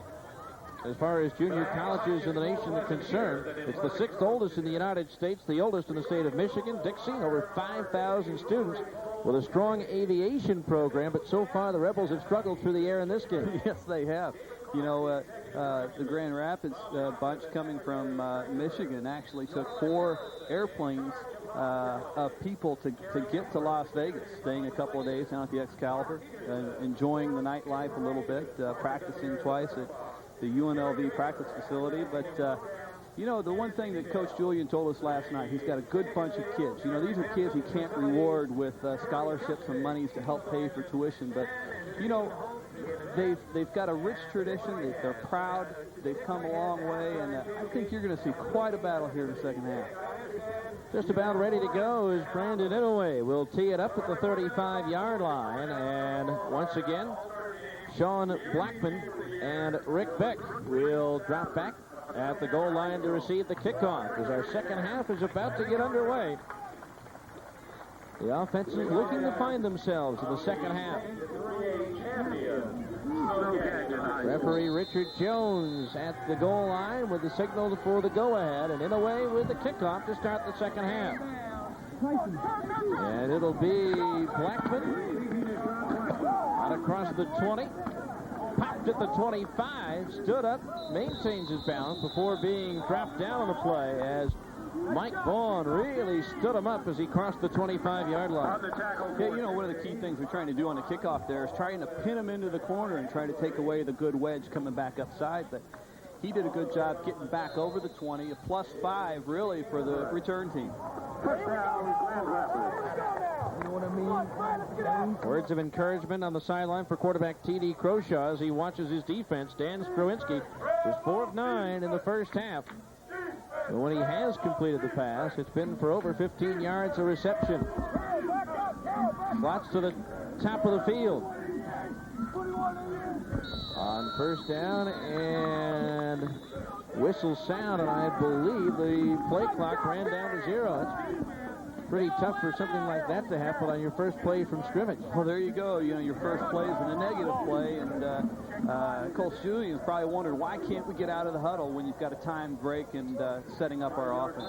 as far as junior colleges in the nation are concerned. It's the 6th oldest in the United States, the oldest in the state of Michigan. Dixie, over 5,000 students with a strong aviation program, but so far the Rebels have struggled through the air in this game. Yes, they have. You know, the Grand Rapids bunch coming from Michigan actually took 4 airplanes of people to get to Las Vegas, staying a couple of days down at the Excalibur, enjoying the nightlife a little bit, practicing twice at the UNLV practice facility. But, you know, the one thing that Coach Julian told us last night, he's got a good bunch of kids. You know, these are kids he can't reward with scholarships and monies to help pay for tuition. But, you know, they've got a rich tradition. They're proud. They've come a long way, and I think you're going to see quite a battle here in the second half. Just about ready to go is Brandon Inouye. Will tee it up at the 35-yard line, and once again, Sean Blackman and Rick Beck will drop back at the goal line to receive the kickoff as our second half is about to get underway. The offense is looking to find themselves in the second half. Referee Richard Jones at the goal line with the signal for the go-ahead, and Inouye with the kickoff to start the second half. And it'll be Blackman out across the 20. Popped at the 25, stood up, maintains his balance before being dropped down on the play as Mike Vaughn really stood him up as he crossed the 25-yard line. Yeah, you know, one of the key things we're trying to do on the kickoff there is trying to pin him into the corner and try to take away the good wedge coming back upside. But he did a good job getting back over the 20, a +5 really for the return team. Words of encouragement on the sideline for quarterback T.D. Crowshaw as he watches his defense. Dan Skruinski was 4 of 9 in the first half. But when he has completed the pass, it's been for over 15 yards of reception. Slots to the top of the field. On first down, and whistle sound, and I believe the play clock ran down to 0. It's pretty tough for something like that to happen on your first play from scrimmage. Well, there you go. You know, your first play is in a negative play, and Coach Julian's probably wondering, why can't we get out of the huddle when you've got a timed break and setting up our offense?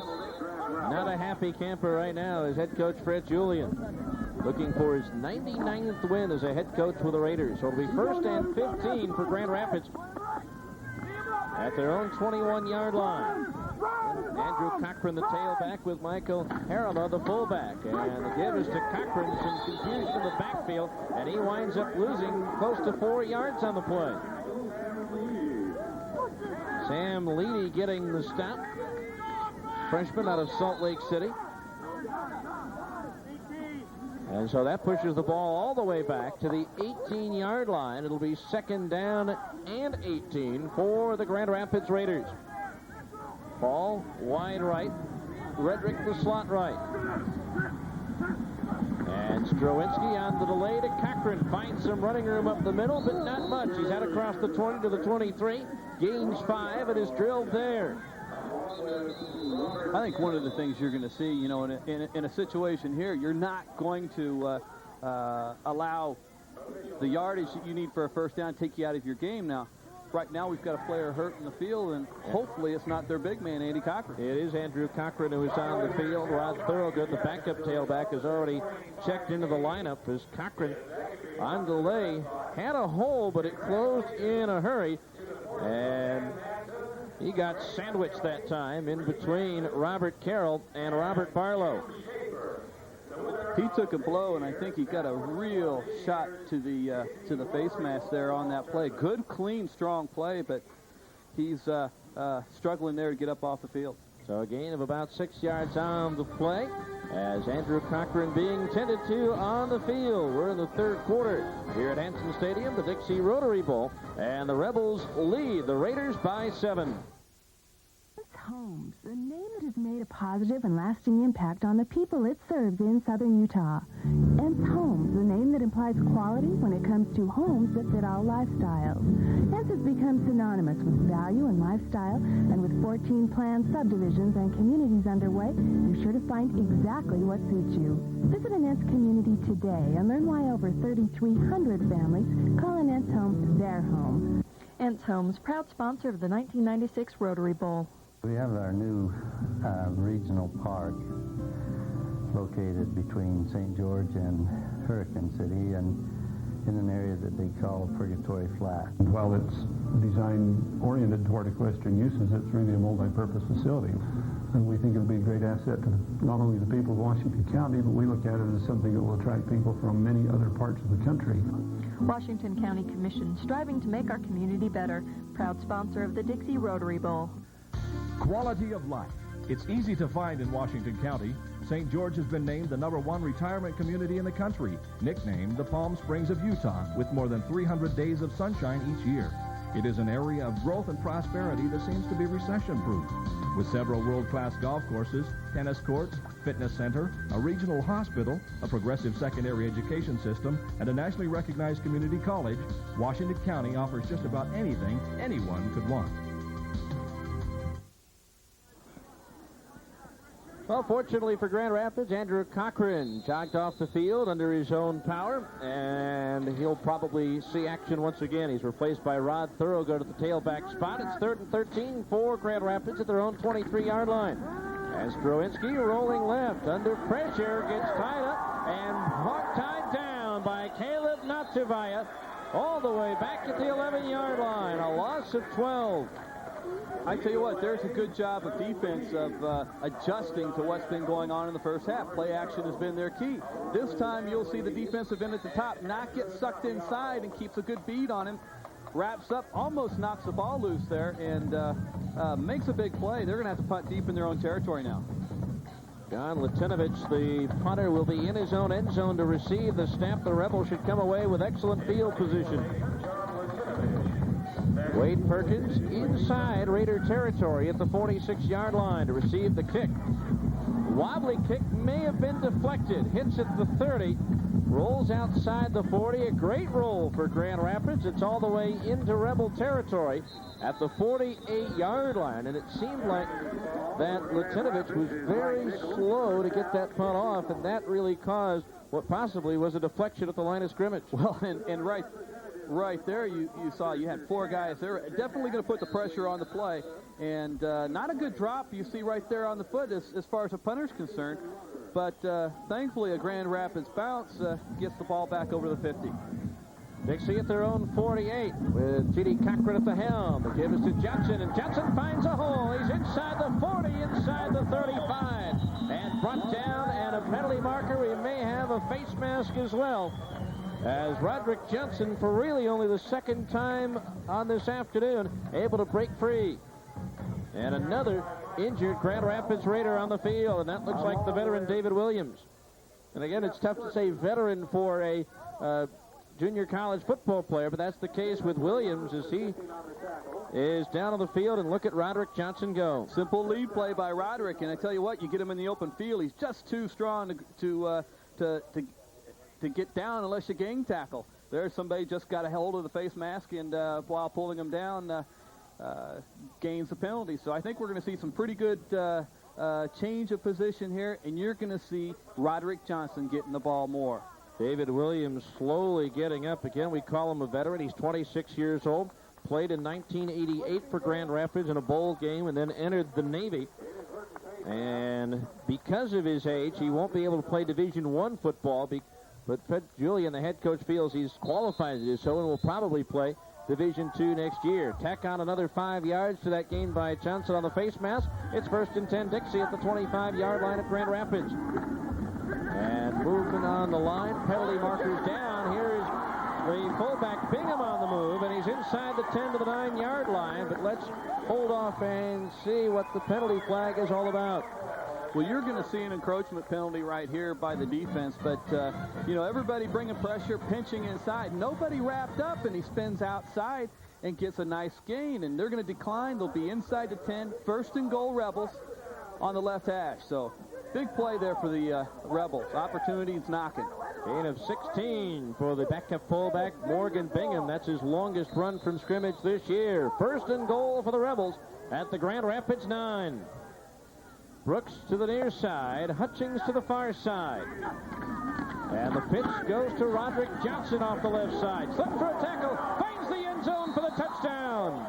Not a happy camper right now is head coach Fred Julian, looking for his 99th win as a head coach with the Raiders. So it'll be 1st and 15 for Grand Rapids at their own 21-yard line. Andrew Cochran, the tailback, with Michael Harama, the fullback. And the give is to Cochran. Some confusion in the backfield, and he winds up losing close to 4 yards on the play. Sam Leedy getting the stop. Freshman out of Salt Lake City. And so that pushes the ball all the way back to the 18-yard line. It'll be 2nd down and 18 for the Grand Rapids Raiders. Ball wide right. Redrick the slot right. And Strowinski on the delay to Cochran. Finds some running room up the middle, but not much. He's out across the 20 to the 23. Gains 5 and is drilled there. I think one of the things you're going to see, you know, in a situation here, you're not going to allow the yardage that you need for a first down to take you out of your game. Now, right now we've got a player hurt in the field, and hopefully it's not their big man, Andy Cochran. It is Andrew Cochran who is on the field. Rod Thorogood, the backup tailback, has already checked into the lineup as Cochran on delay had a hole, but it closed in a hurry, and he got sandwiched that time in between Robert Carroll and Robert Barlow. He took a blow, and I think he got a real shot to the face mask there on that play. Good, clean, strong play, but he's struggling there to get up off the field. So a gain of about 6 yards on the play as Andrew Cochran being tended to on the field. We're in the 3rd quarter here at Hanson Stadium, the Dixie Rotary Bowl, and the Rebels lead the Raiders by 7. Homes, the name that has made a positive and lasting impact on the people it serves in southern Utah. Entz Homes, the name that implies quality when it comes to homes that fit our lifestyles. Entz has become synonymous with value and lifestyle, and with 14 planned subdivisions and communities underway, you're sure to find exactly what suits you. Visit an Entz community today and learn why over 3,300 families call an Entz home their home. Entz Homes, proud sponsor of the 1996 Rotary Bowl. We have our new regional park located between St. George and Hurricane City, and in an area that they call Purgatory Flat. While it's designed oriented toward equestrian uses, it's really a multi-purpose facility. And we think it'll be a great asset to not only the people of Washington County, but we look at it as something that will attract people from many other parts of the country. Washington County Commission, striving to make our community better. Proud sponsor of the Dixie Rotary Bowl. Quality of life. It's easy to find in Washington County. St. George has been named the #1 retirement community in the country, nicknamed the Palm Springs of Utah, with more than 300 days of sunshine each year. It is an area of growth and prosperity that seems to be recession-proof. With several world-class golf courses, tennis courts, fitness center, a regional hospital, a progressive secondary education system, and a nationally recognized community college, Washington County offers just about anything anyone could want. Well, fortunately for Grand Rapids, Andrew Cochran jogged off the field under his own power, and he'll probably see action once again. He's replaced by Rod Thorogood at the tailback spot. It's 3rd and 13 for Grand Rapids at their own 23-yard line. And Strowinski rolling left under pressure, gets tied up and tied down by Caleb Natsivaya all the way back at the 11-yard line. A loss of 12. I tell you what, there's a good job of defense of adjusting to what's been going on in the first half. Play action has been their key. This time you'll see the defensive end at the top not get sucked inside and keeps a good bead on him. Wraps up, almost knocks the ball loose there, and makes a big play. They're going to have to punt deep in their own territory now. John Latinovich, the punter, will be in his own end zone to receive the snap. The Rebels should come away with excellent field position. Wade Perkins inside Raider territory at the 46-yard line to receive the kick. Wobbly kick may have been deflected. Hits at the 30, rolls outside the 40. A great roll for Grand Rapids. It's all the way into Rebel territory at the 48-yard line, and it seemed like that Latinovich was very slow to get that punt off, and that really caused what possibly was a deflection at the line of scrimmage. Well, and right there, you saw you had 4 guys. They're definitely going to put the pressure on the play, and not a good drop you see right there on the foot as far as the punter's concerned. But thankfully, a Grand Rapids bounce gets the ball back over the 50. Dixie at their own 48 with T.D. Cochran at the helm. The give is to Johnson, and Johnson finds a hole. He's inside the 40, inside the 35, and brought down, and a penalty marker. We may have a face mask as well, as Roderick Johnson, for really only the second time on this afternoon, able to break free. And another injured Grand Rapids Raider on the field, and that looks like the veteran David Williams. And again, it's tough to say veteran for a junior college football player, but that's the case with Williams as he is down on the field, and look at Roderick Johnson go. Simple lead play by Roderick, and I tell you what, you get him in the open field, he's just too strong to get down unless you gang tackle. There's somebody just got a hold of the face mask, and while pulling him down, gains the penalty. So I think we're going to see some pretty good change of position here, and you're going to see Roderick Johnson getting the ball more. David Williams slowly getting up again. We call him a veteran. He's 26 years old. Played in 1988 for Grand Rapids in a bowl game and then entered the Navy. And because of his age, he won't be able to play Division I football. But Fred Julian, the head coach, feels he's qualified to do so and will probably play Division II next year. Tack on another 5 yards to that gain by Johnson on the face mask. It's 1st and 10 Dixie at the 25-yard line at Grand Rapids. And movement on the line, penalty markers down. Here's the fullback Bingham on the move, and he's inside the 10 to the 9-yard line. But let's hold off and see what the penalty flag is all about. Well, you're going to see an encroachment penalty right here by the defense, but, everybody bringing pressure, pinching inside. Nobody wrapped up, and he spins outside and gets a nice gain, and they're going to decline. They'll be inside the 10, 1st and goal Rebels on the left hash. So big play there for the Rebels. Opportunities knocking. Gain of 16 for the backup fullback, Morgan Bingham. That's his longest run from scrimmage this year. 1st and goal for the Rebels at the Grand Rapids 9. Brooks to the near side, Hutchings to the far side. And the pitch goes to Roderick Johnson off the left side. Slips for a tackle, finds the end zone for the touchdown.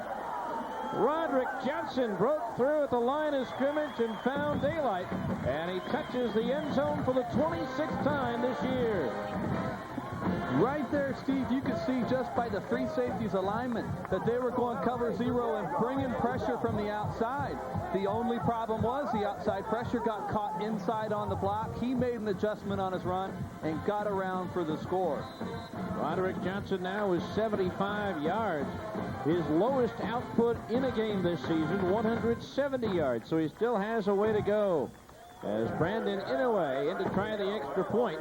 Roderick Johnson broke through at the line of scrimmage and found daylight, and he touches the end zone for the 26th time this year. Right there, Steve, you could see just by the free safeties alignment that they were going cover 0 and bringing pressure from the outside. The only problem was the outside pressure got caught inside on the block. He made an adjustment on his run and got around for the score. Roderick Johnson now is 75 yards. His lowest output in a game this season, 170 yards. So he still has a way to go. As Brandon Inouye in to try the extra point.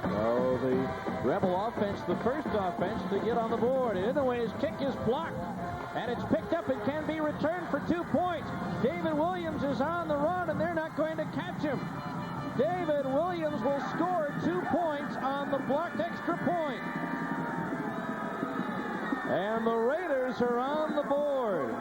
So the Rebel offense, the first offense to get on the board. And Inouye's kick is blocked. And it's picked up and can be returned for 2 points. David Williams is on the run, and they're not going to catch him. David Williams will score 2 points on the blocked extra point. And the Raiders are on the board.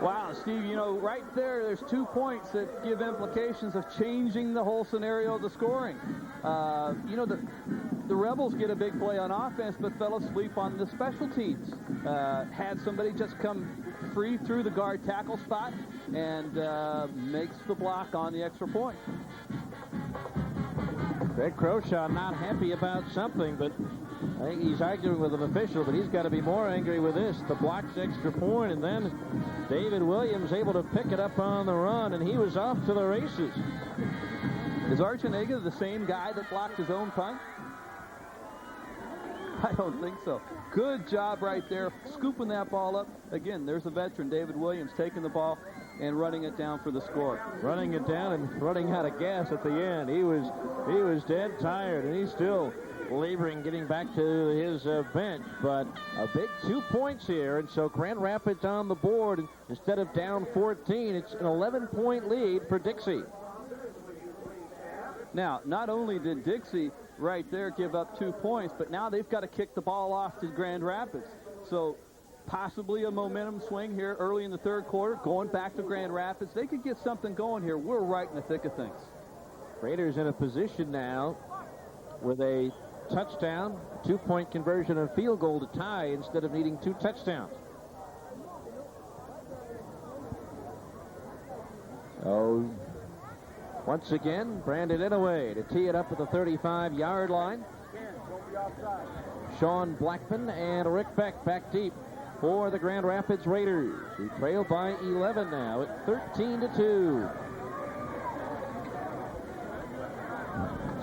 Wow, Steve, right there's 2 points that give implications of changing the whole scenario of the scoring. The Rebels get a big play on offense, but fell asleep on the special teams. Had somebody just come free through the guard tackle spot and makes the block on the extra point. Greg Croshaw not happy about something, but I think he's arguing with an official, but he's got to be more angry with this. The blocked extra point, and then David Williams able to pick it up on the run, and he was off to the races. Is Archinega the same guy that blocked his own punt? I don't think so. Good job right there, scooping that ball up. Again, there's a veteran, David Williams, taking the ball and running it down for the score. Running it down and running out of gas at the end. He was dead tired, and he's still laboring getting back to his bench. But a big 2 points here, and so Grand Rapids on the board. Instead of down 14, it's an 11-point lead for Dixie. Now, not only did Dixie right there give up 2 points, but now they've got to kick the ball off to Grand Rapids. So possibly a momentum swing here early in the third quarter, going back to Grand Rapids. They could get something going here. We're right in the thick of things. Raiders in a position now with a touchdown, 2-point conversion, and field goal to tie instead of needing 2 touchdowns. Oh, once again, Brandon Inouye to tee it up at the 35-yard line. Sean Blackman and Rick Beck back deep for the Grand Rapids Raiders, who trail by 11 now at 13-2.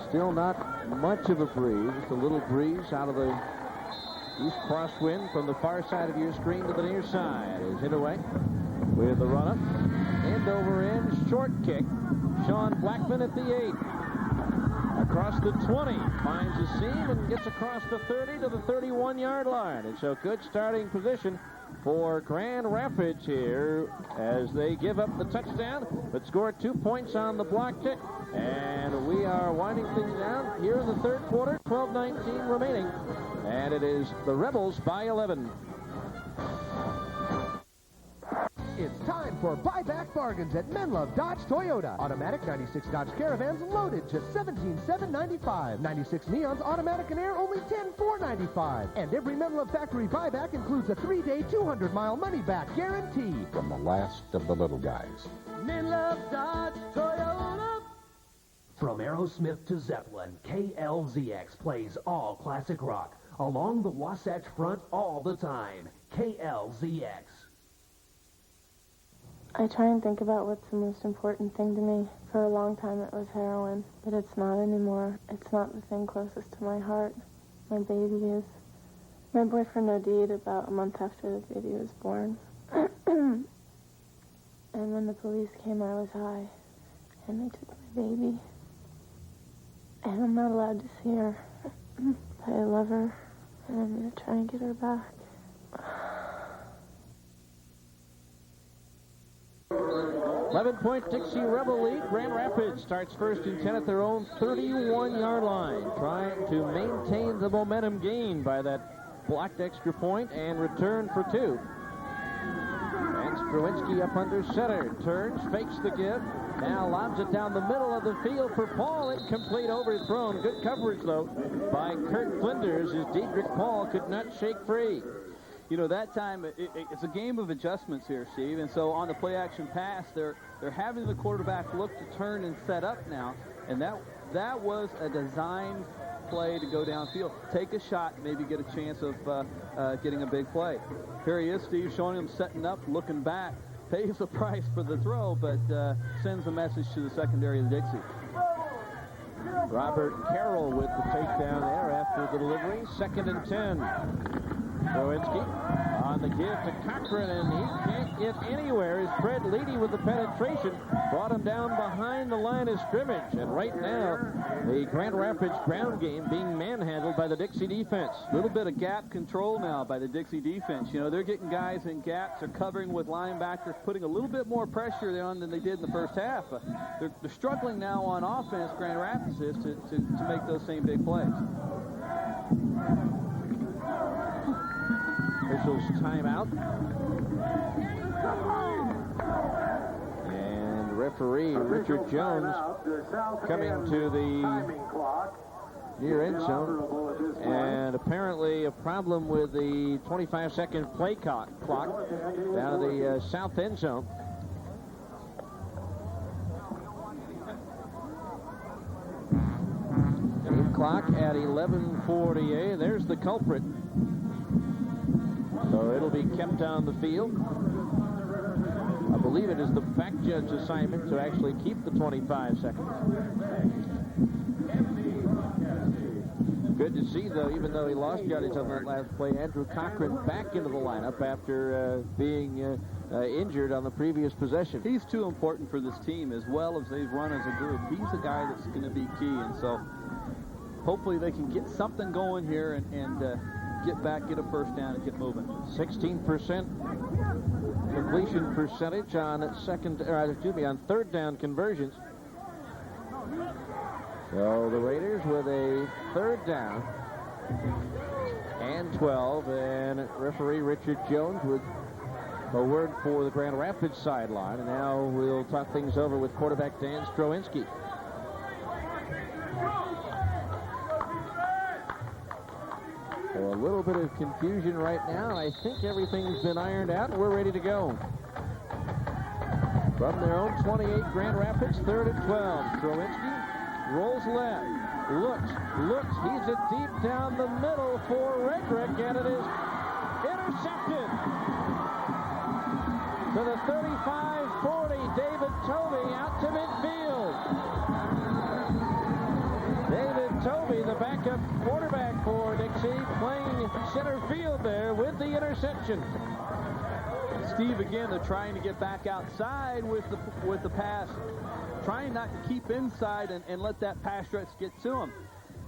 Still not much of a breeze, just a little breeze out of the east crosswind from the far side of your screen to the near side. Is Inouye with the run-up. End over end, short kick. Sean Blackman at the 8. Across the 20, finds a seam and gets across the 30 to the 31-yard line. And so good starting position for Grand Rapids here as they give up the touchdown, but score 2 points on the block kick. And we are winding things down here in the third quarter, 12:19 remaining. And it is the Rebels by 11. It's time for buyback bargains at Menlove Dodge Toyota. Automatic 96 Dodge Caravans loaded, just $17,795. 96 Neons Automatic and Air only $10,495. And every Menlove factory buyback includes a 3-day, 200-mile money-back guarantee. From the last of the little guys. Menlove Dodge Toyota. From Aerosmith to Zeppelin, KLZX plays all classic rock along the Wasatch Front all the time. KLZX. I try and think about what's the most important thing to me. For a long time it was heroin, but it's not anymore. It's not the thing closest to my heart. My baby is. My boyfriend OD'd about a month after the baby was born. And when the police came, I was high. And they took my baby. And I'm not allowed to see her. But I love her. And I'm going to try and get her back. 11-point Dixie Rebel lead. Grand Rapids starts first and 10 at their own 31-yard line, trying to maintain the momentum gained by that blocked extra point and return for 2. And Struwinski up under center, turns, fakes the give, now lobs it down the middle of the field for Paul. Incomplete, overthrown. Good coverage, though, by Kurt Flinders as Diedrich Paul could not shake free. You know, that time, it's a game of adjustments here, Steve, and so on the play-action pass, they're having the quarterback look to turn and set up now, and that was a designed play to go downfield. Take a shot, maybe get a chance of getting a big play. Here he is, Steve, showing him setting up, looking back, pays the price for the throw, but sends a message to the secondary of the Dixie. Robert Carroll with the takedown there after the delivery. 2nd and 10. Nowinski on the give to Cochran, and he can't get anywhere as Fred Leedy with the penetration brought him down behind the line of scrimmage. And right now, the Grand Rapids ground game being manhandled by the Dixie defense. A little bit of gap control now by the Dixie defense. You know, they're getting guys in gaps. They're covering with linebackers, putting a little bit more pressure on than they did in the first half. They're struggling now on offense, Grand Rapids is, to make those same big plays. Officials timeout. And referee Richard Jones coming to the near end zone. And apparently a problem with the 25-second play clock down to the south end zone. Game clock at 11:48. There's the culprit. So it'll be kept on the field. I believe it is the back judge's assignment to actually keep the 25 seconds. Good to see, though, even though he lost yardage on that last play, Andrew Cochran back into the lineup after being injured on the previous possession. He's too important for this team as well as they've run as a group. He's a guy that's going to be key, and so hopefully they can get something going here and get back, get a first down, and get moving. 16% completion percentage on third down conversions. So the Raiders with a third down and 12, and referee Richard Jones with a word for the Grand Rapids sideline. And now we'll talk things over with quarterback Dan Strowinski. So a little bit of confusion right now. I think everything's been ironed out, and we're ready to go. From their own 28, Grand Rapids, 3rd and 12. Strowinski rolls left, looks. He's it deep down the middle for Redrick, and it is intercepted. To the 35-40, David Tovey out to midfield. David Tovey, the backup quarterback for Dixie, playing center field there with the interception. Steve, again, they're trying to get back outside with the pass, trying not to keep inside and let that pass rush get to him.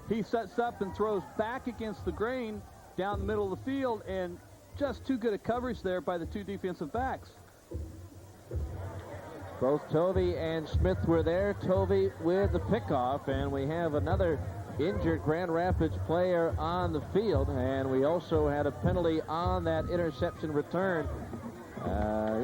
He sets up and throws back against the grain down the middle of the field, and just too good a coverage there by the two defensive backs. Both Tovey and Smith were there. Tovey with the pickoff, and we have another injured Grand Rapids player on the field, and we also had a penalty on that interception return.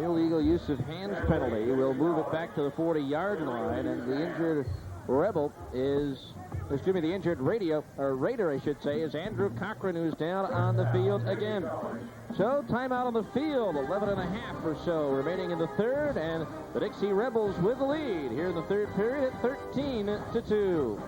Illegal use of hands penalty. We'll move it back to the 40-yard line, and the injured the injured Raider, I should say, is Andrew Cochran, who's down on the field again. So timeout on the field, 11 and a half or so remaining in the third, and the Dixie Rebels with the lead here in the third period at 13-2.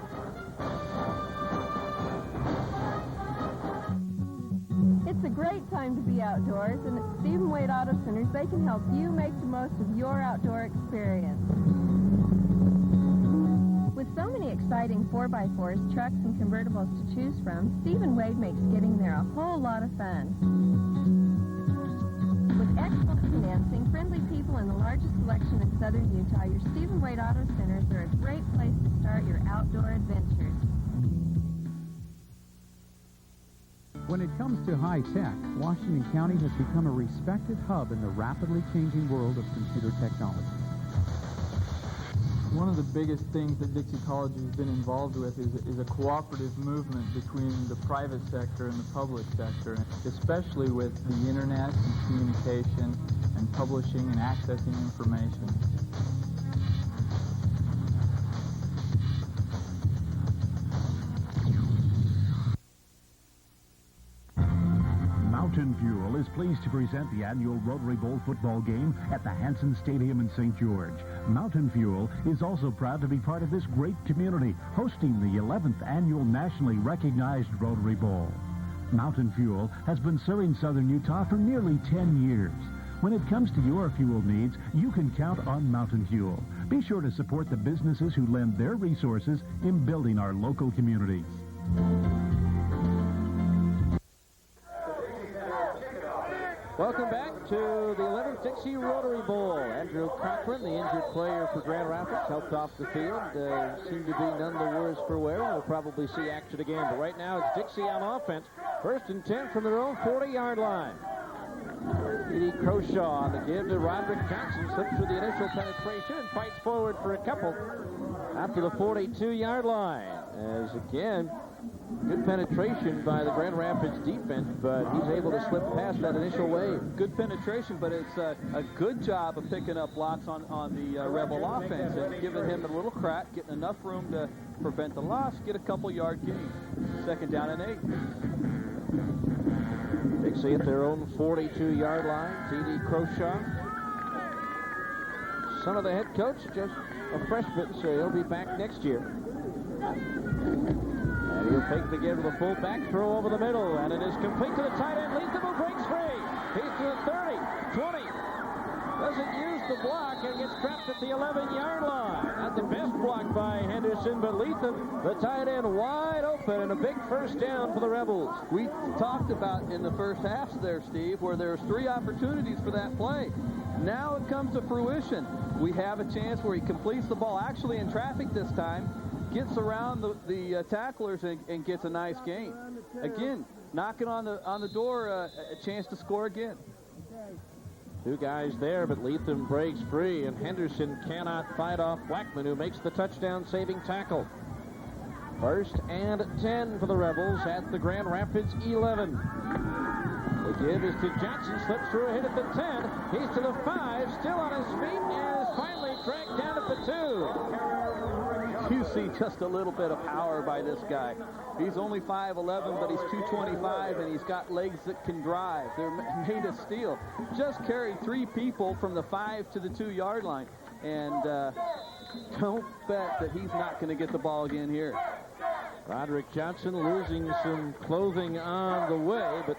It's a great time to be outdoors, and at Stephen Wade Auto Centers, they can help you make the most of your outdoor experience. With so many exciting 4x4s, trucks, and convertibles to choose from, Stephen Wade makes getting there a whole lot of fun. With excellent financing, friendly people, and the largest selection in southern Utah, your Stephen Wade Auto Centers are a great place to start your outdoor adventures. When it comes to high tech, Washington County has become a respected hub in the rapidly changing world of computer technology. One of the biggest things that Dixie College has been involved with is a cooperative movement between the private sector and the public sector, especially with the internet and communication and publishing and accessing information. Mountain Fuel is pleased to present the annual Rotary Bowl football game at the Hanson Stadium in St. George. Mountain Fuel is also proud to be part of this great community, hosting the 11th annual nationally recognized Rotary Bowl. Mountain Fuel has been serving southern Utah for nearly 10 years. When it comes to your fuel needs, you can count on Mountain Fuel. Be sure to support the businesses who lend their resources in building our local communities. Welcome back to the 11th Dixie Rotary Bowl. Andrew Cochran, the injured player for Grand Rapids, helped off the field. Seemed to be none the worse for wear. We'll probably see action again. But right now it's Dixie on offense. 1st and 10 from their own 40-yard line. Edie Croshaw on the give to Roderick Johnson. Slips with the initial penetration and fights forward for a couple after the 42-yard line. As again, good penetration by the Grand Rapids defense, but he's able to slip past that initial wave. Good penetration, but it's a good job of picking up blocks on the Rebel offense and giving him a little crack, getting enough room to prevent the loss, get a couple yard gain. 2nd down and 8. Dixie at their own 42-yard line. T.D. Croshaw, son of the head coach, just a freshman, so he'll be back next year. And he'll take the give to the fullback, throw over the middle, and it is complete to the tight end. Leatham breaks free. He's to the 30, 20. Doesn't use the block and gets trapped at the 11-yard line. Not the best block by Henderson, but Leatham, the tight end, wide open, and a big first down for the Rebels. We talked about in the first half there, Steve, where there's 3 opportunities for that play. Now it comes to fruition. We have a chance where he completes the ball, actually in traffic this time, gets around the tacklers and gets a nice gain. Again, knocking on the door, a chance to score again. 2 guys there, but Leatham breaks free, and Henderson cannot fight off Blackman, who makes the touchdown-saving tackle. First and 10 for the Rebels at the Grand Rapids 11. The give is to Johnson, slips through a hit at the 10. He's to the 5, still on his feet, and is finally dragged down at the 2. You see just a little bit of power by this guy. He's only 5'11", but he's 225, and he's got legs that can drive. They're made of steel. Just carried 3 people from the 5 to the 2-yard line, and don't bet that he's not going to get the ball again here. Roderick Johnson losing some clothing on the way, but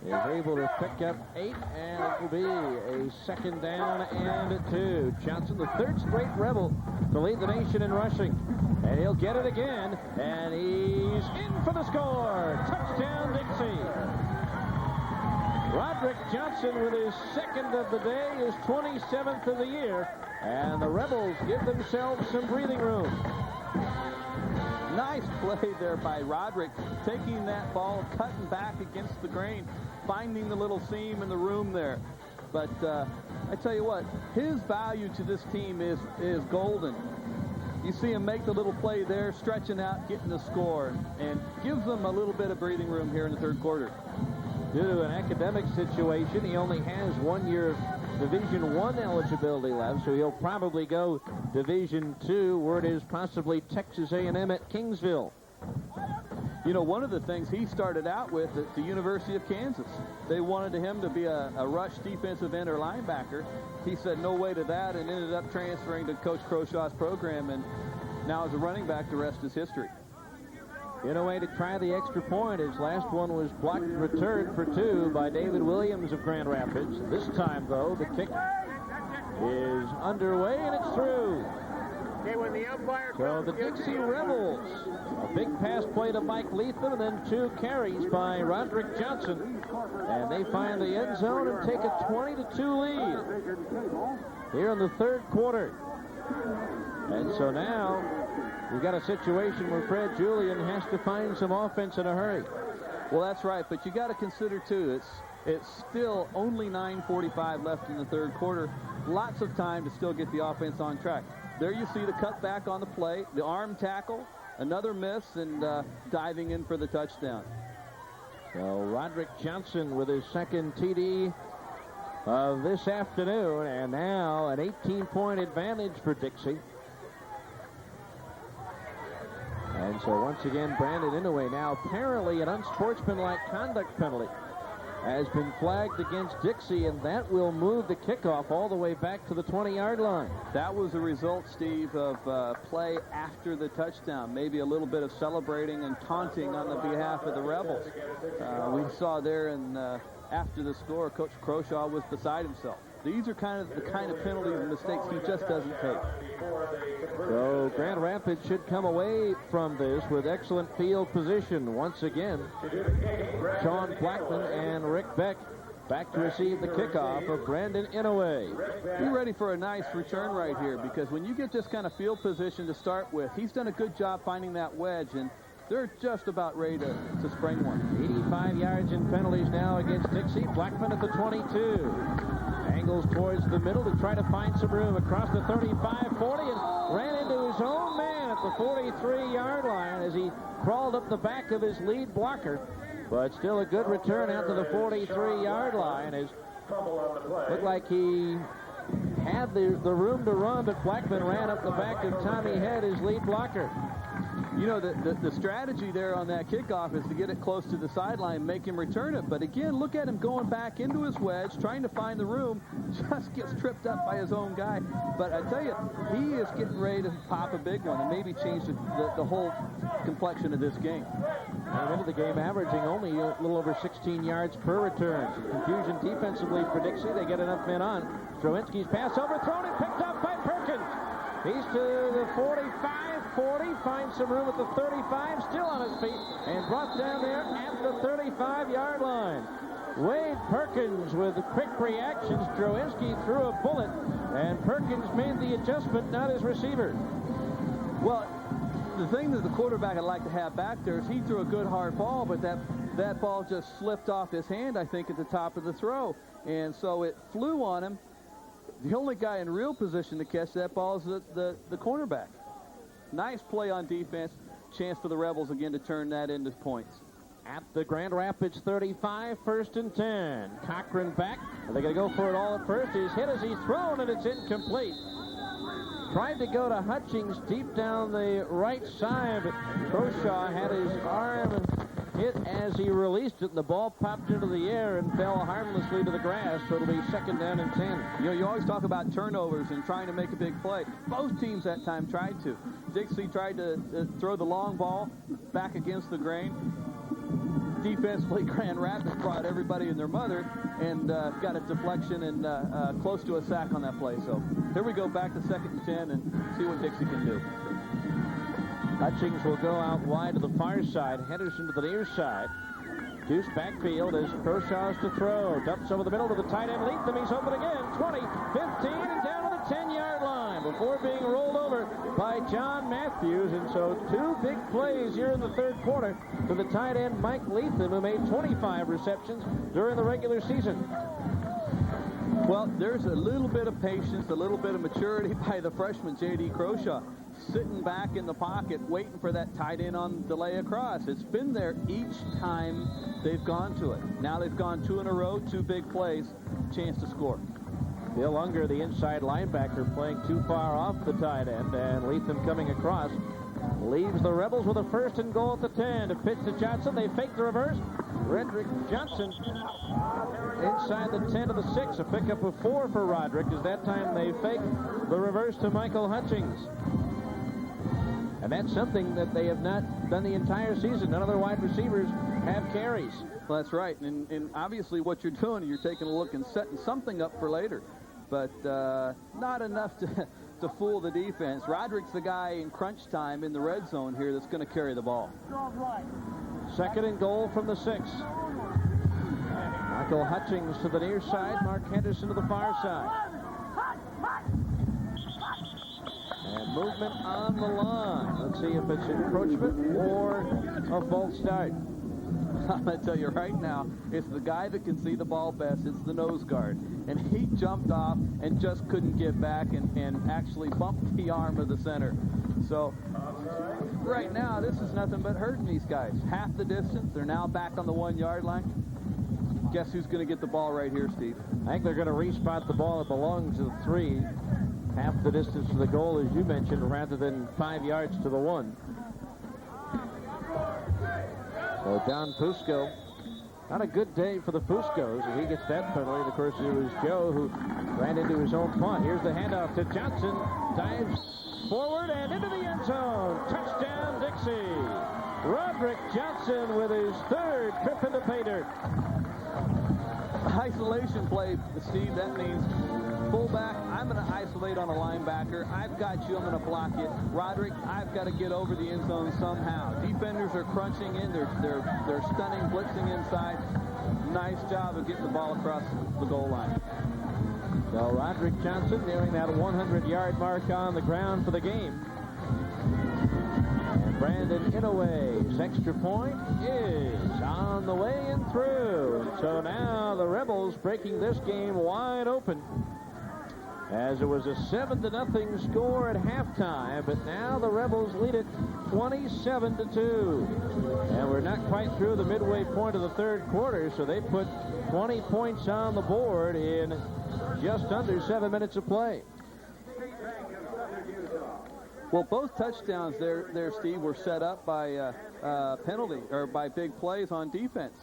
is able to pick up 8, and it will be a 2nd down and 2. Johnson, the 3rd straight Rebel to lead the nation in rushing. And he'll get it again, and he's in for the score. Touchdown, Dixie. Roderick Johnson with his 2nd of the day, his 27th of the year, and the Rebels give themselves some breathing room. Nice play there by Roderick, taking that ball, cutting back against the grain, finding the little seam in the room there. But I tell you what, his value to this team is golden. You see him make the little play there, stretching out, getting the score, and gives them a little bit of breathing room here in the 3rd quarter. Due to an academic situation, he only has 1 year Division I eligibility left, so he'll probably go Division II, where it is possibly Texas A&M at Kingsville. You know, one of the things he started out with at the University of Kansas, they wanted him to be a rush defensive end or linebacker. He said no way to that and ended up transferring to Coach Crowshaw's program, and now as a running back, the rest is history. In a way to try the extra point. His last one was blocked return for 2 by David Williams of Grand Rapids. This time, though, the kick is underway, and it's through. Okay, when the umpire so the Dixie Rebels, a big pass play to Mike Leatham, and then 2 carries by Roderick Johnson. And they find the end zone and take a 20-2 lead here in the 3rd quarter. And so now we've got a situation where Fred Julian has to find some offense in a hurry. Well, that's right, but you got to consider, too, it's still only 9:45 left in the 3rd quarter. Lots of time to still get the offense on track. There you see the cutback on the play, the arm tackle, another miss, and diving in for the touchdown. So Roderick Johnson with his 2nd TD of this afternoon, and now an 18-point advantage for Dixie. And so once again, Brandon Inouye, now apparently an unsportsmanlike conduct penalty, has been flagged against Dixie, and that will move the kickoff all the way back to the 20-yard line. That was a result, Steve, of play after the touchdown. Maybe a little bit of celebrating and taunting on the behalf of the Rebels. We saw there after the score, Coach Crowshaw was beside himself. These are the kind of penalties and mistakes he just doesn't take. So Grand Rapids should come away from this with excellent field position. Once again, Sean Blackman and Rick Beck back to receive the kickoff of Brandon Inouye. Be ready for a nice return right here, because when you get this kind of field position to start with, he's done a good job finding that wedge, and they're just about ready to spring one. 85 yards in penalties now against Dixie. Blackman at the 22. Angles towards the middle to try to find some room across the 35-40 and ran into his own man at the 43-yard line as he crawled up the back of his lead blocker. But still a good return out to the 43-yard line. As looked like he had the room to run, but Blackman ran up the back of Tommy Head, his lead blocker. You know, the strategy there on that kickoff is to get it close to the sideline, make him return it. But again, look at him going back into his wedge, trying to find the room, just gets tripped up by his own guy. But I tell you, he is getting ready to pop a big one and maybe change the whole complexion of this game. And into the game averaging only a little over 16 yards per return. Some confusion defensively for Dixie. They get enough men on. Strowinski's pass overthrown and picked up by Perkins. He's to the 45-40, finds some room at the 35, still on his feet, and brought down there at the 35-yard line. Wade Perkins with quick reactions. Strowinski threw a bullet, and Perkins made the adjustment, not his receiver. Well, the thing that the quarterback would like to have back there is he threw a good hard ball, but that ball just slipped off his hand, I think, at the top of the throw. And so it flew on him. The only guy in real position to catch that ball is the cornerback. Nice play on defense. chance for the Rebels again to turn that into points. At the Grand Rapids 35, 1st and 10. Cochran back. Are they going to go for it all at first? He's hit as he's thrown, and it's incomplete. Tried to go to Hutchings deep down the right side, but Croshaw had his arm hit as he released it, and the ball popped into the air and fell harmlessly to the grass, so it'll be 2nd down and 10. You always talk about turnovers and trying to make a big play. Both teams that time tried to. Dixie tried to throw the long ball back against the grain. Defensively, Grand Rapids brought everybody and their mother and got a deflection and close to a sack on that play. So here we go back to 2nd and 10 and see what Dixie can do. Hutchings will go out wide to the far side. Henderson to the near side. Deuce backfield as Crowshaw's to throw. Dumps over the middle to the tight end. Leatham. He's open again. 20, 15, and down to the 10-yard line before being rolled over by John Matthews. And so 2 big plays here in the 3rd quarter to the tight end Mike Leatham, who made 25 receptions during the regular season. Well, there's a little bit of patience, a little bit of maturity by the freshman, J.D. Croshaw, sitting back in the pocket, waiting for that tight end on delay across. It's been there each time they've gone to it. Now they've gone 2 in a row, 2 big plays, chance to score. Bill Unger, the inside linebacker, playing too far off the tight end, and Leatham coming across. Leaves the Rebels with a 1st and goal at the 10. To pitch to Johnson. They fake the reverse. Roderick Johnson inside the 10 to the 6. A pickup of 4 for Roderick, as that time they fake the reverse to Michael Hutchings. And that's something that they have not done the entire season. None of their wide receivers have carries. Well, that's right. And obviously what you're doing, you're taking a look and setting something up for later. But not enough to fool the defense. Roderick's the guy in crunch time in the red zone here that's going to carry the ball. 2nd and goal from the 6. Michael Hutchings to the near side. Mark Henderson to the far side. And movement on the line. Let's see if it's encroachment or a false start. I'm going to tell you right now, it's the guy that can see the ball best. It's the nose guard. And he jumped off and just couldn't get back and actually bumped the arm of the center. So right now, this is nothing but hurting these guys. Half the distance. They're now back on the 1-yard line. Guess who's going to get the ball right here, Steve? I think they're going to respot the ball. It belongs to the 3. Half the distance to the goal, as you mentioned, rather than 5 yards to the 1. So Don Fusco, not a good day for the Fuscos as he gets that penalty. Of course, it was Joe who ran into his own punt. Here's the handoff to Johnson. Dives forward and into the end zone. Touchdown, Dixie. Roderick Johnson with his 3rd trip into pay dirt. Isolation play, Steve. That means fullback, I'm going to isolate on a linebacker. I've got you. I'm going to block it. Roderick, I've got to get over the end zone somehow. Defenders are crunching in. They're stunning, blitzing inside. Nice job of getting the ball across the goal line. So Roderick Johnson nearing that 100-yard mark on the ground for the game. And Brandon Inouye's extra point is on the way and through. So now the Rebels breaking this game wide open, as it was a 7-0 score at halftime, but now the Rebels lead it 27-2. And we're not quite through the midway point of the 3rd quarter, so they put 20 points on the board in just under 7 minutes of play. Well, both touchdowns there, Steve, were set up by penalty or by big plays on defense.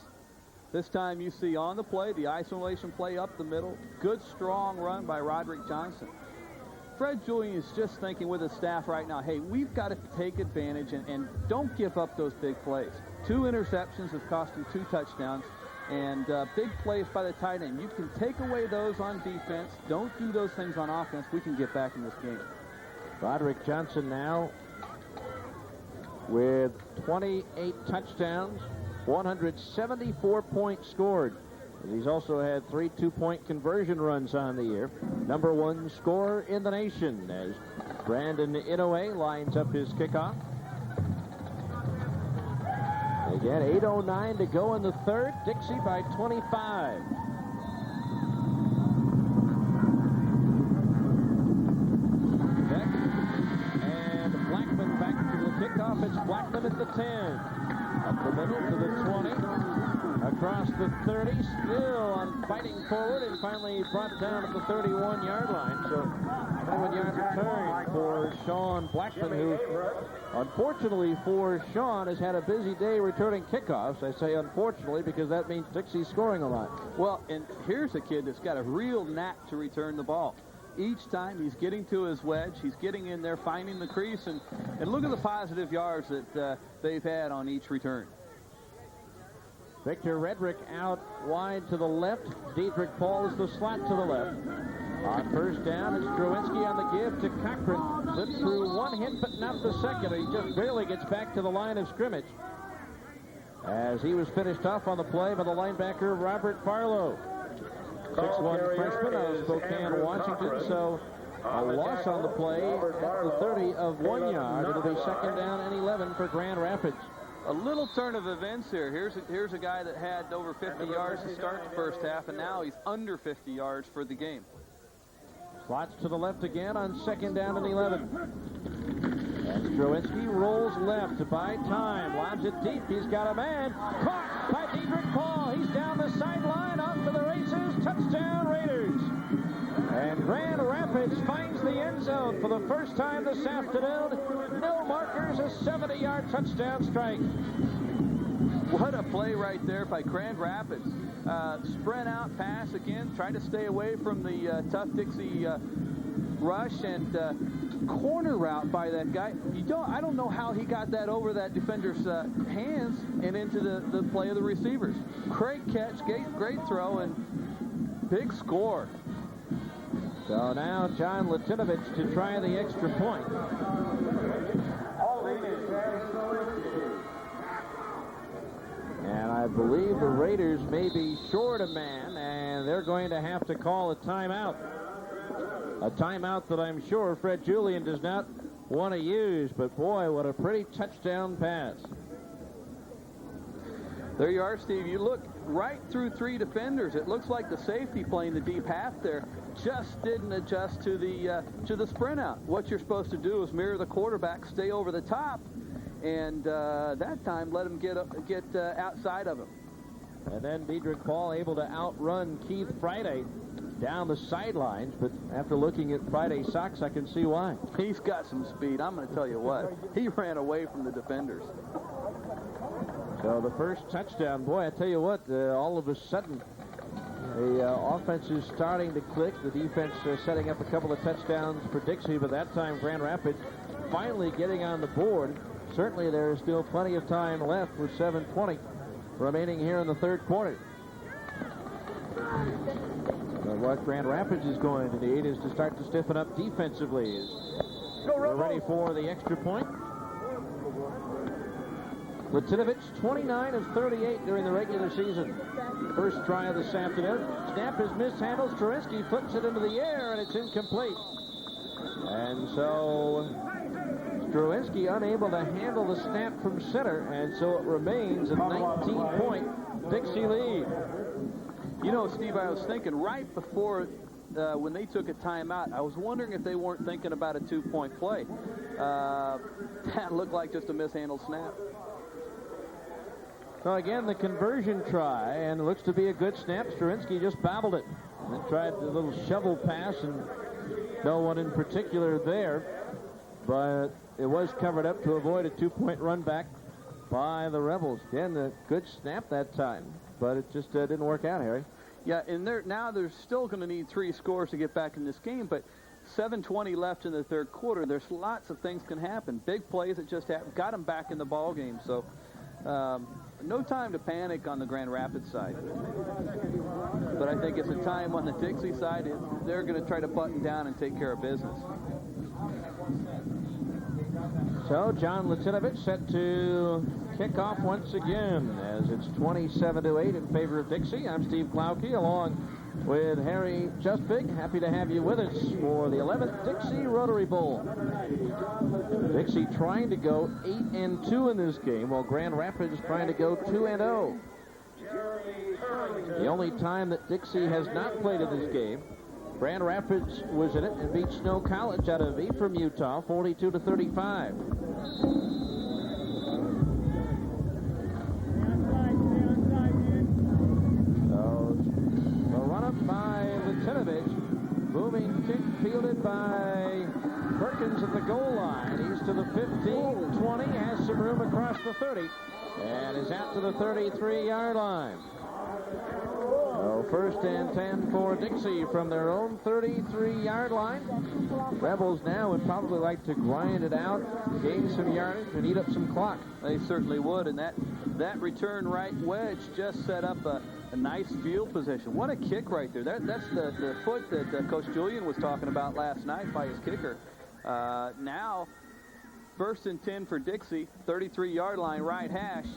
This time you see on the play, the isolation play up the middle. Good, strong run by Roderick Johnson. Fred Julian is just thinking with his staff right now, hey, we've got to take advantage and don't give up those big plays. 2 interceptions have cost him 2 touchdowns. And big plays by the tight end. You can take away those on defense. Don't do those things on offense. We can get back in this game. Roderick Johnson now with 28 touchdowns, 174 points scored. He's also had 3 two-point conversion runs on the year. Number 1 scorer in the nation as Brandon Inouye lines up his kickoff. Again, 8:09 to go in the 3rd. Dixie by 25. Beck and Blackman back to the kickoff. It's Blackman at the 10. Up the middle to the 20. Across the 30. Still on fighting forward and finally brought down at the 31-yard line. So 21-yard return for Sean Blackman, who, unfortunately for Sean, has had a busy day returning kickoffs. I say unfortunately because that means Dixie's scoring a lot. Well, and here's a kid that's got a real knack to return the ball. Each time he's getting to his wedge, he's getting in there, finding the crease, and look at the positive yards that they've had on each return. Victor Redrick out wide to the left. Diedrich Paul is the slot to the left. On first down, it's Drewinski on the give to Cochran. Slipped through one hit, but not the second. He just barely gets back to the line of scrimmage, as he was finished off on the play by the linebacker Robert Farlow. 6'1" freshman out of Spokane, Washington. So a loss on the play at the 30 of 1 yard. It'll be second down and 11 for Grand Rapids. A little turn of events here. Here's a guy that had over 50 yards to start the first half, and now he's under 50 yards for the game. Slots to the left again on second down and 11. And Drewinski rolls left to buy time. Lobs it deep. He's got a man. Caught by Diedrich Paul. He's down the sideline. Off to the races. Touchdown, Raiders. And Grand Rapids finds the end zone for the first time this afternoon. No markers, a 70-yard touchdown strike. What a play right there by Grand Rapids. Sprint out, pass again, try to stay away from the tough Dixie rush, and corner route by that guy. I don't know how he got that over that defender's hands and into the play of the receivers. Great catch, great throw, and big score. So now John Latinovich to try the extra point. And I believe the Raiders may be short a man, and they're going to have to call a timeout. A timeout that I'm sure Fred Julian does not want to use, but boy, what a pretty touchdown pass. There you are, Steve. You look right through three defenders. It looks like the safety playing the deep half there just didn't adjust to the sprint out. What you're supposed to do is mirror the quarterback, stay over the top, and that time let him get outside of him. And then Diedrich Paul able to outrun Keith Friday down the sidelines, but after looking at Friday's socks, I can see why. He's got some speed. I'm going to tell you what. He ran away from the defenders. So the first touchdown, boy, I tell you what, all of a sudden, the offense is starting to click. The defense setting up a couple of touchdowns for Dixie, but that time Grand Rapids finally getting on the board. Certainly there is still plenty of time left with 7:20 remaining here in the third quarter. But what Grand Rapids is going to need is to start to stiffen up defensively. We're ready for the extra point. Latinovich, 29 of 38 during the regular season. First try of this afternoon. Snap is mishandled. Drewinski flips it into the air, and it's incomplete. And so Drewinski unable to handle the snap from center, and so it remains a 19-point Dixie lead. You know, Steve, I was thinking right before when they took a timeout, I was wondering if they weren't thinking about a two-point play. That looked like just a mishandled snap. So again, the conversion try, and it looks to be a good snap. Drewinski just bobbled it and tried the little shovel pass, and no one in particular there, but it was covered up to avoid a two-point run back by the Rebels. Again, a good snap that time, but it just didn't work out, Harry. Yeah, and now they're still going to need 3 scores to get back in this game, but 7:20 left in the third quarter. There's lots of things can happen. Big plays that just happened, got them back in the ball game. So no time to panic on the Grand Rapids side. But I think it's a time on the Dixie side. They're going to try to button down and take care of business. So John Latinovich set to kick off once again as it's 27-8 in favor of Dixie. I'm Steve Klauke along with Harry Justbig. Happy to have you with us for the 11th Dixie Rotary Bowl. Dixie trying to go 8-2 in this game, while Grand Rapids trying to go 2-0. The only time that Dixie has not played in this game, Grand Rapids was in it and beat Snow College out of Ephraim, Utah, 42-35. fielded by Perkins at the goal line. He's to the 15, 20, has some room across the 30, and is out to the 33-yard line. So first and 10 for Dixie from their own 33-yard line. Rebels now would probably like to grind it out, gain some yardage, and eat up some clock. They certainly would, and that return right wedge just set up a nice field position. What a kick right there. That's the foot that Coach Julian was talking about last night by his kicker. Now, first and 10 for Dixie, 33-yard line, right hash.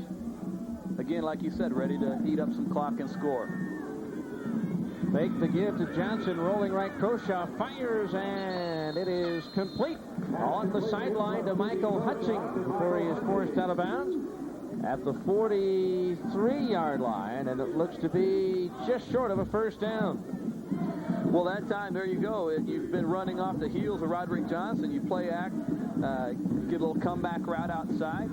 Again, like you said, ready to eat up some clock and score. Fake the give to Johnson, rolling right. Croshaw fires, and it is complete. On the sideline to Michael Hutching before he is forced out of bounds at the 43-yard line, and it looks to be just short of a first down. Well, that time, there you go. You've been running off the heels of Roderick Johnson. You play act, get a little comeback route outside.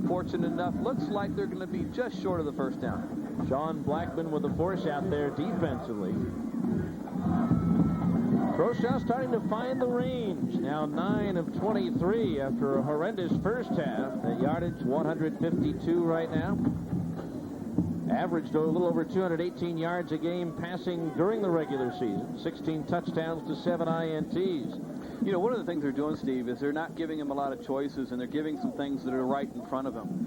Fortunate enough, looks like they're going to be just short of the first down. Sean Blackman with the force out there defensively. Croshaw starting to find the range. Now 9 of 23 after a horrendous first half. The yardage 152 right now. Averaged a little over 218 yards a game passing during the regular season. 16 touchdowns to 7 INTs. You know, one of the things they're doing, Steve, is they're not giving him a lot of choices, and they're giving some things that are right in front of him.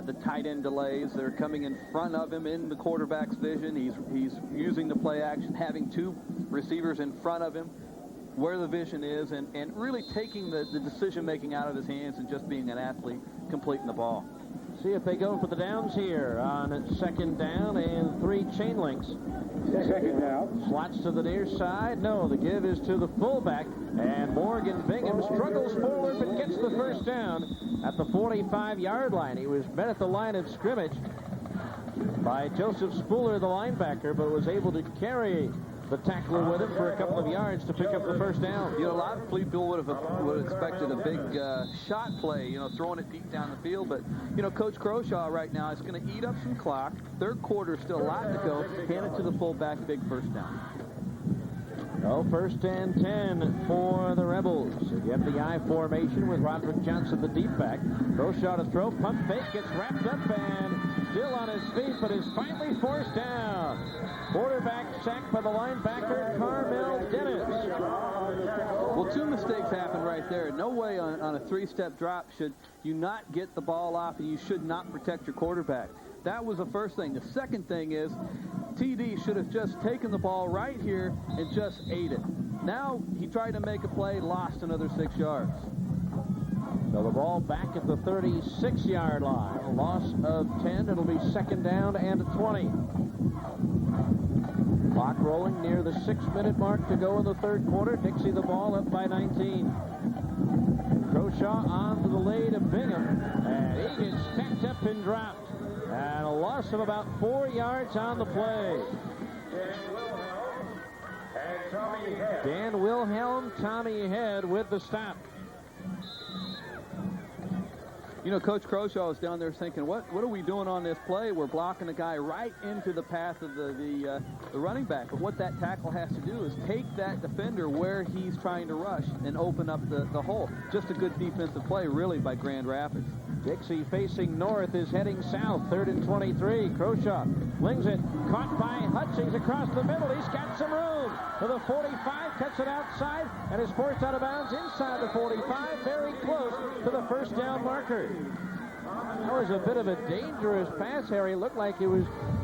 The tight end delays that are coming in front of him in the quarterback's vision. He's using the play action, having two receivers in front of him where the vision is, and really taking the decision-making out of his hands and just being an athlete completing the ball. See if they go for the downs here on second down and 3 chain links. Second down. Slots to the near side. No, the give is to the fullback. And Morgan Bingham struggles forward but gets the first down at the 45-yard line. He was met at the line of scrimmage by Joseph Spooler, the linebacker, but was able to carry the tackler with him for a couple of yards to pick up the first down. You know, a lot of people would have expected a big shot play, you know, throwing it deep down the field. But, you know, Coach Croshaw right now is going to eat up some clock. Third quarter, still a lot to go. Hand it to the fullback, big first down. Oh, first and 10 for the Rebels. Again, the I formation with Roderick Johnson, the deep back. Croshaw to throw, pump fake, gets wrapped up and still on his feet, but is finally forced down. Quarterback sacked by the linebacker, Carmel Dennis. Well, 2 mistakes happened right there. No way on a 3-step drop should you not get the ball off, and you should not protect your quarterback. That was the first thing. The second thing is TD should have just taken the ball right here and just ate it. Now he tried to make a play, lost another 6 yards. So the ball back at the 36-yard line. A loss of 10. It'll be second down and 20. Clock rolling near the 6-minute mark to go in the third quarter. Dixie the ball up by 19. Croshaw on to the lay to Bingham, and he gets stacked up and dropped. And a loss of about 4 yards on the play. Dan Wilhelm, Tommy Head with the stop. You know, Coach Croshaw is down there thinking, what are we doing on this play? We're blocking the guy right into the path of the running back. But what that tackle has to do is take that defender where he's trying to rush and open up the hole. Just a good defensive play, really, by Grand Rapids. Dixie facing north is heading south. 3rd and 23. Croshaw flings it. Caught by Hutchings across the middle. He's got some room. To the 45. Cuts it outside and is forced out of bounds inside the 45. Very close to the first down marker. That was a bit of a dangerous pass, Harry. Looked like it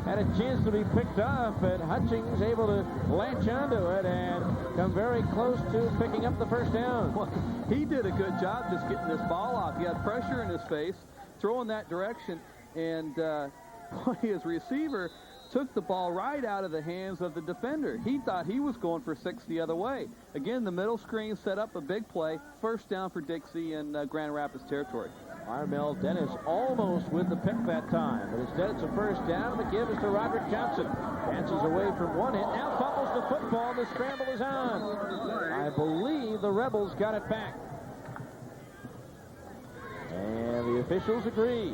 had a chance to be picked off, but Hutchings able to latch onto it and come very close to picking up the first down. Well, he did a good job just getting this ball off. He had pressure in his face, throwing that direction, and his receiver took the ball right out of the hands of the defender. He thought he was going for 6 the other way. Again, the middle screen set up a big play. First down for Dixie in Grand Rapids territory. Carmel Dennis almost with the pick that time, but instead it's a first down. The give is to Roderick Johnson. Dances away from one hit. Now fumbles the football. The scramble is on. I believe the Rebels got it back. And the officials agree.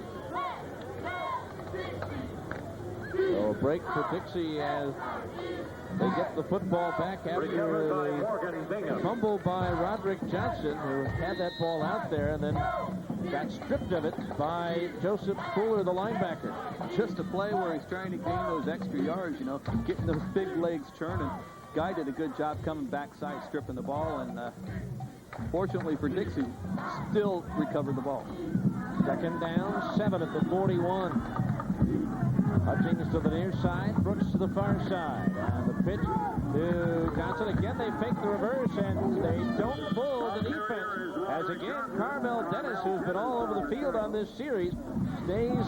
So a break for Dixie as They get the football back after a fumble by Roderick Johnson, who had that ball out there and then got stripped of it by Joseph Fuller, the linebacker. Just a play where he's trying to gain those extra yards, you know, getting those big legs churning. Guy did a good job coming backside, stripping the ball, and fortunately for Dixie, still recovered the ball. 2nd down, 7 at the 41. Hutchings to the near side, Brooks to the far side. And the pitch to Johnson. Again, they fake the reverse, and they don't fool the defense. As again, Carmel Dennis, who's been all over the field on this series, stays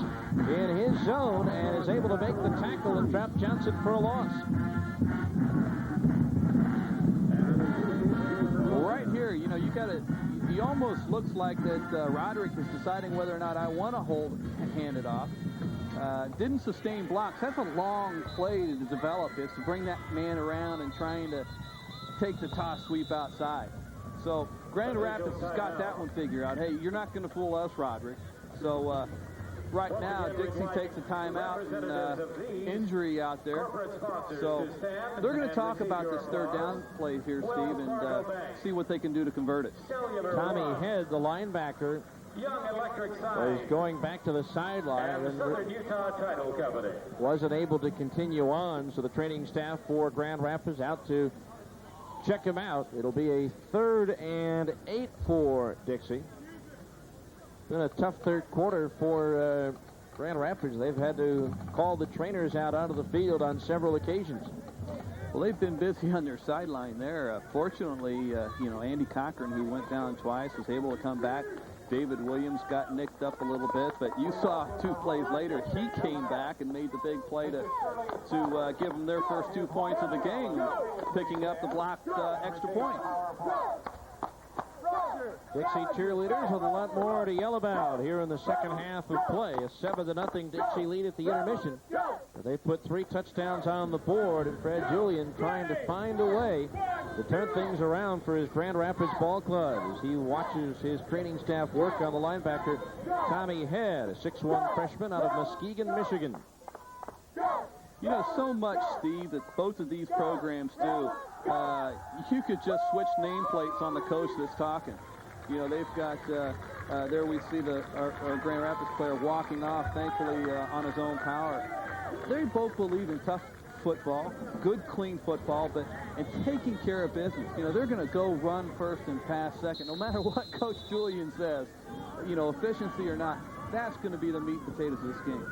in his zone and is able to make the tackle and trap Johnson for a loss. Right here, you know, you got to. He almost looks like that Roderick is deciding whether or not I want to hand it off. Didn't sustain blocks. That's a long play to develop, is to bring that man around and trying to take the toss sweep outside. So Grand Rapids has got that one figured out. Hey, you're not going to fool us, Roderick. So right now, Dixie takes a timeout and injury out there. So they're going to talk about this 3rd down play here, Steve, and see what they can do to convert it. Tommy Head, the linebacker, was going back to the sideline and wasn't able to continue on, so the training staff for Grand Rapids out to check him out. It'll be a 3rd and 8 for Dixie. Been a tough 3rd quarter for Grand Rapids. They've had to call the trainers out onto the field on several occasions. Well, they've been busy on their sideline there. Fortunately, you know, Andy Cochran, who went down twice, was able to come back. David Williams got nicked up a little bit, but you saw 2 plays later, he came back and made the big play to give them their first 2 points of the game, picking up the blocked extra point. Dixie cheerleaders with a lot more to yell about here in the second half of play. A 7-0 Dixie lead at the intermission. They put 3 touchdowns on the board, and Fred Julian trying to find a way to turn things around for his Grand Rapids ball club as he watches his training staff work on the linebacker Tommy Head, a 6'1 freshman out of Muskegon, Michigan. You know, so much, Steve, that both of these programs do. You could just switch nameplates on the coach that's talking. You know, they've got, there we see our Grand Rapids player walking off, thankfully, on his own power. They both believe in tough football, good, clean football, and taking care of business. You know, they're going to go run first and pass second, no matter what Coach Julian says. You know, efficiency or not, that's going to be the meat and potatoes of this game.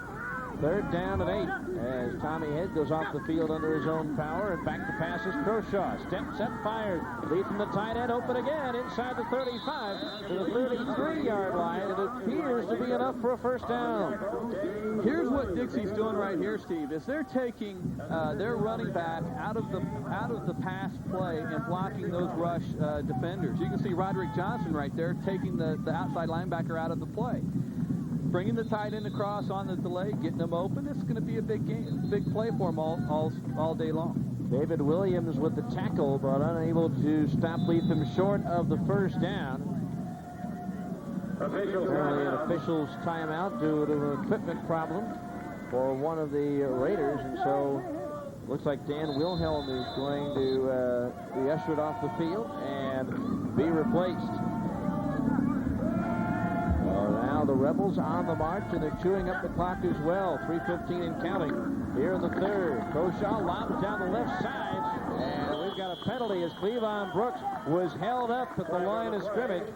3rd down and 8 as Tommy Head goes off the field under his own power, and back to pass is Croshaw. Step, set, fired. Lead from the tight end, open again inside the 35 to the 33-yard line. It appears to be enough for a 1st down. Here's what Dixie's doing right here, Steve, is they're taking their running back out of the pass play and blocking those rush defenders. You can see Roderick Johnson right there taking the outside linebacker out of the play. Bringing the tight end across on the delay, getting them open. It's going to be a big game, big play for them all day long. David Williams with the tackle, but unable to stop Leatham short of the 1st down. Apparently an official's timeout due to an equipment problem for one of the Raiders, and so looks like Dan Wilhelm is going to be ushered off the field and be replaced. The Rebels on the march, and they're chewing up the clock as well. 3:15 and counting here in the 3rd. Croshaw lobs down the left side, and we've got a penalty as Cleavon Brooks was held up at the line of scrimmage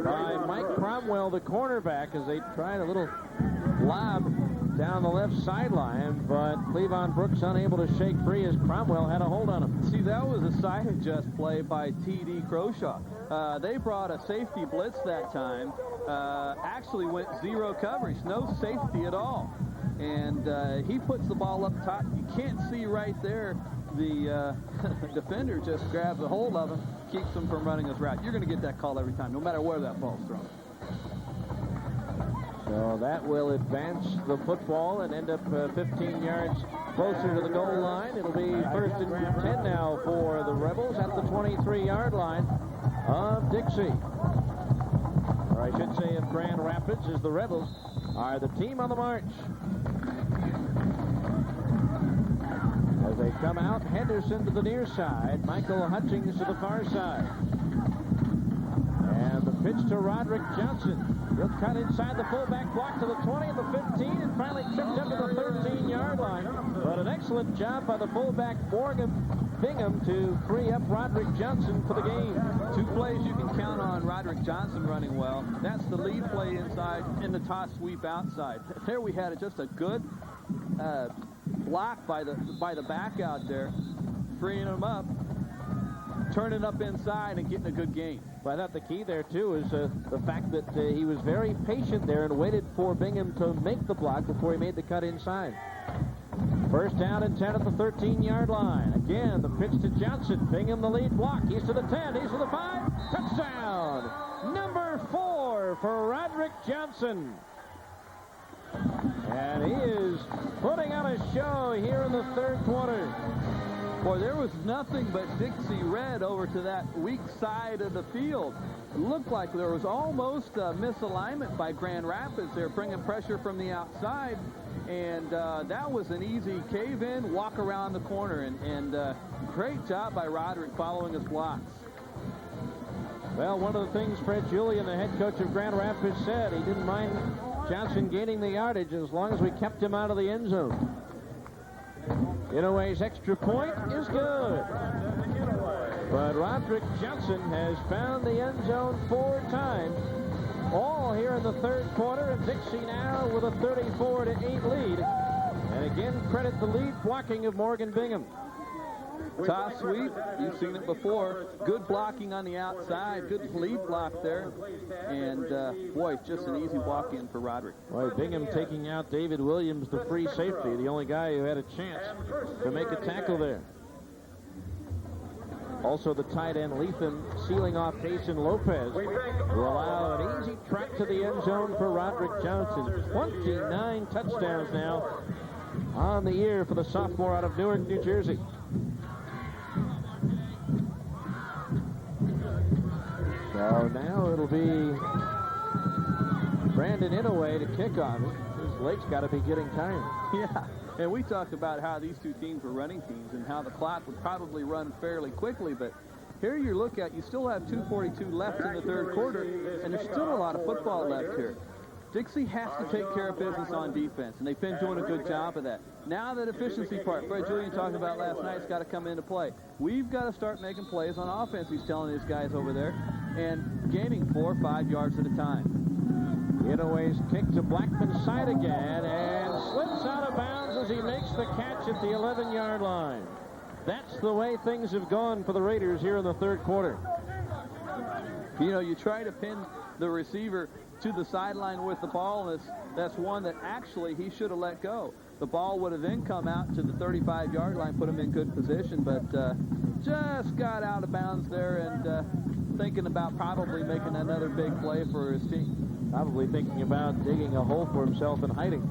by Mike Cromwell, the cornerback, as they tried a little lob down the left sideline, but Cleavon Brooks unable to shake free as Cromwell had a hold on him. See, that was a side adjust play by T.D. Croshaw. They brought a safety blitz that time. Actually went 0 coverage, no safety at all. And he puts the ball up top. You can't see right there. The defender just grabs a hold of him, keeps him from running his route. You're going to get that call every time, no matter where that ball's thrown. So that will advance the football and end up 15 yards closer to the goal line. It'll be 1st and 10 now for the Rebels at the 23-yard line of Dixie. Or I should say of Grand Rapids, as the Rebels are the team on the march. As they come out. Henderson to the near side. Michael Hutchings to the far side. And the pitch to Roderick Johnson. He'll cut inside the fullback block to the 20 and the 15 and finally tripped up to the 13-yard line. But an excellent job by the fullback Morgan Bingham to free up Roderick Johnson for the game. 2 plays you can count on Roderick Johnson running well. That's the lead play inside and the toss sweep outside. There we had just a good block by the back out there, freeing him up, turning up inside and getting a good gain. Well, I thought the key there, too, is the fact that he was very patient there and waited for Bingham to make the block before he made the cut inside. First down and 10 at the 13-yard line. Again, the pitch to Johnson. Bingham the lead block. He's to the 10. He's to the 5. Touchdown! Number 4 for Roderick Johnson. And he is putting on a show here in the third quarter. Boy, there was nothing but Dixie red over to that weak side of the field. It looked like there was almost a misalignment by Grand Rapids. They're bringing pressure from the outside, and that was an easy cave-in, walk around the corner, and great job by Roderick following his blocks. Well, one of the things Fred Julian, the head coach of Grand Rapids, said, he didn't mind Johnson gaining the yardage as long as we kept him out of the end zone. Inouye's extra point is good. But Roderick Johnson has found the end zone 4 times, all here in the third quarter, and Dixie now with a 34-8 lead. And again, credit the lead blocking of Morgan Bingham. Toss sweep, you've seen it before. Good blocking on the outside, good lead block there. And, boy, just an easy walk-in for Roderick. Boy, Bingham taking out David Williams, the free safety, the only guy who had a chance to make a tackle there. Also, the tight end, Lethem, sealing off Jason Lopez, will allow an easy track to the end zone for Roderick Johnson. 29 touchdowns now on the year for the sophomore out of Newark, New Jersey. So now it'll be Brandon Inouye to kick off it. His legs got to be getting tired. Yeah, and we talked about how these two teams were running teams and how the clock would probably run fairly quickly, but here you look at, you still have 2:42 left in the third quarter, and there's still a lot of football left here. Dixie has to take care of business on defense, and they've been doing a good job of that. Now that efficiency part, Fred Julian talked about last night, has got to come into play. We've got to start making plays on offense, he's telling these guys over there, and gaining 4 or 5 yards at a time. Inouye's kick to Blackman's side again, and slips out of bounds as he makes the catch at the 11-yard line. That's the way things have gone for the Raiders here in the third quarter. You know, you try to pin the receiver to the sideline with the ball, and that's one that actually he should have let go. The ball would have then come out to the 35-yard line, put him in good position, but just got out of bounds there and thinking about probably making another big play for his team. Probably thinking about digging a hole for himself and hiding.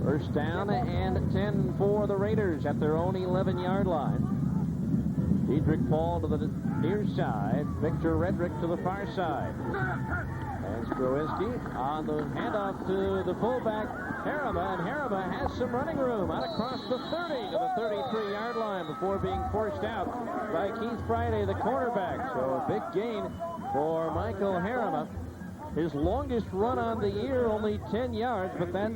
First down and 10 for the Raiders at their own 11-yard line. Diedrich Paul to the near side. Victor Redrick to the far side. And Skowinski on the handoff to the fullback, Harama, and Harama has some running room out across the 30 to the 33-yard line before being forced out by Keith Friday, the cornerback. So a big gain for Michael Harama. His longest run on the year, only 10 yards, but that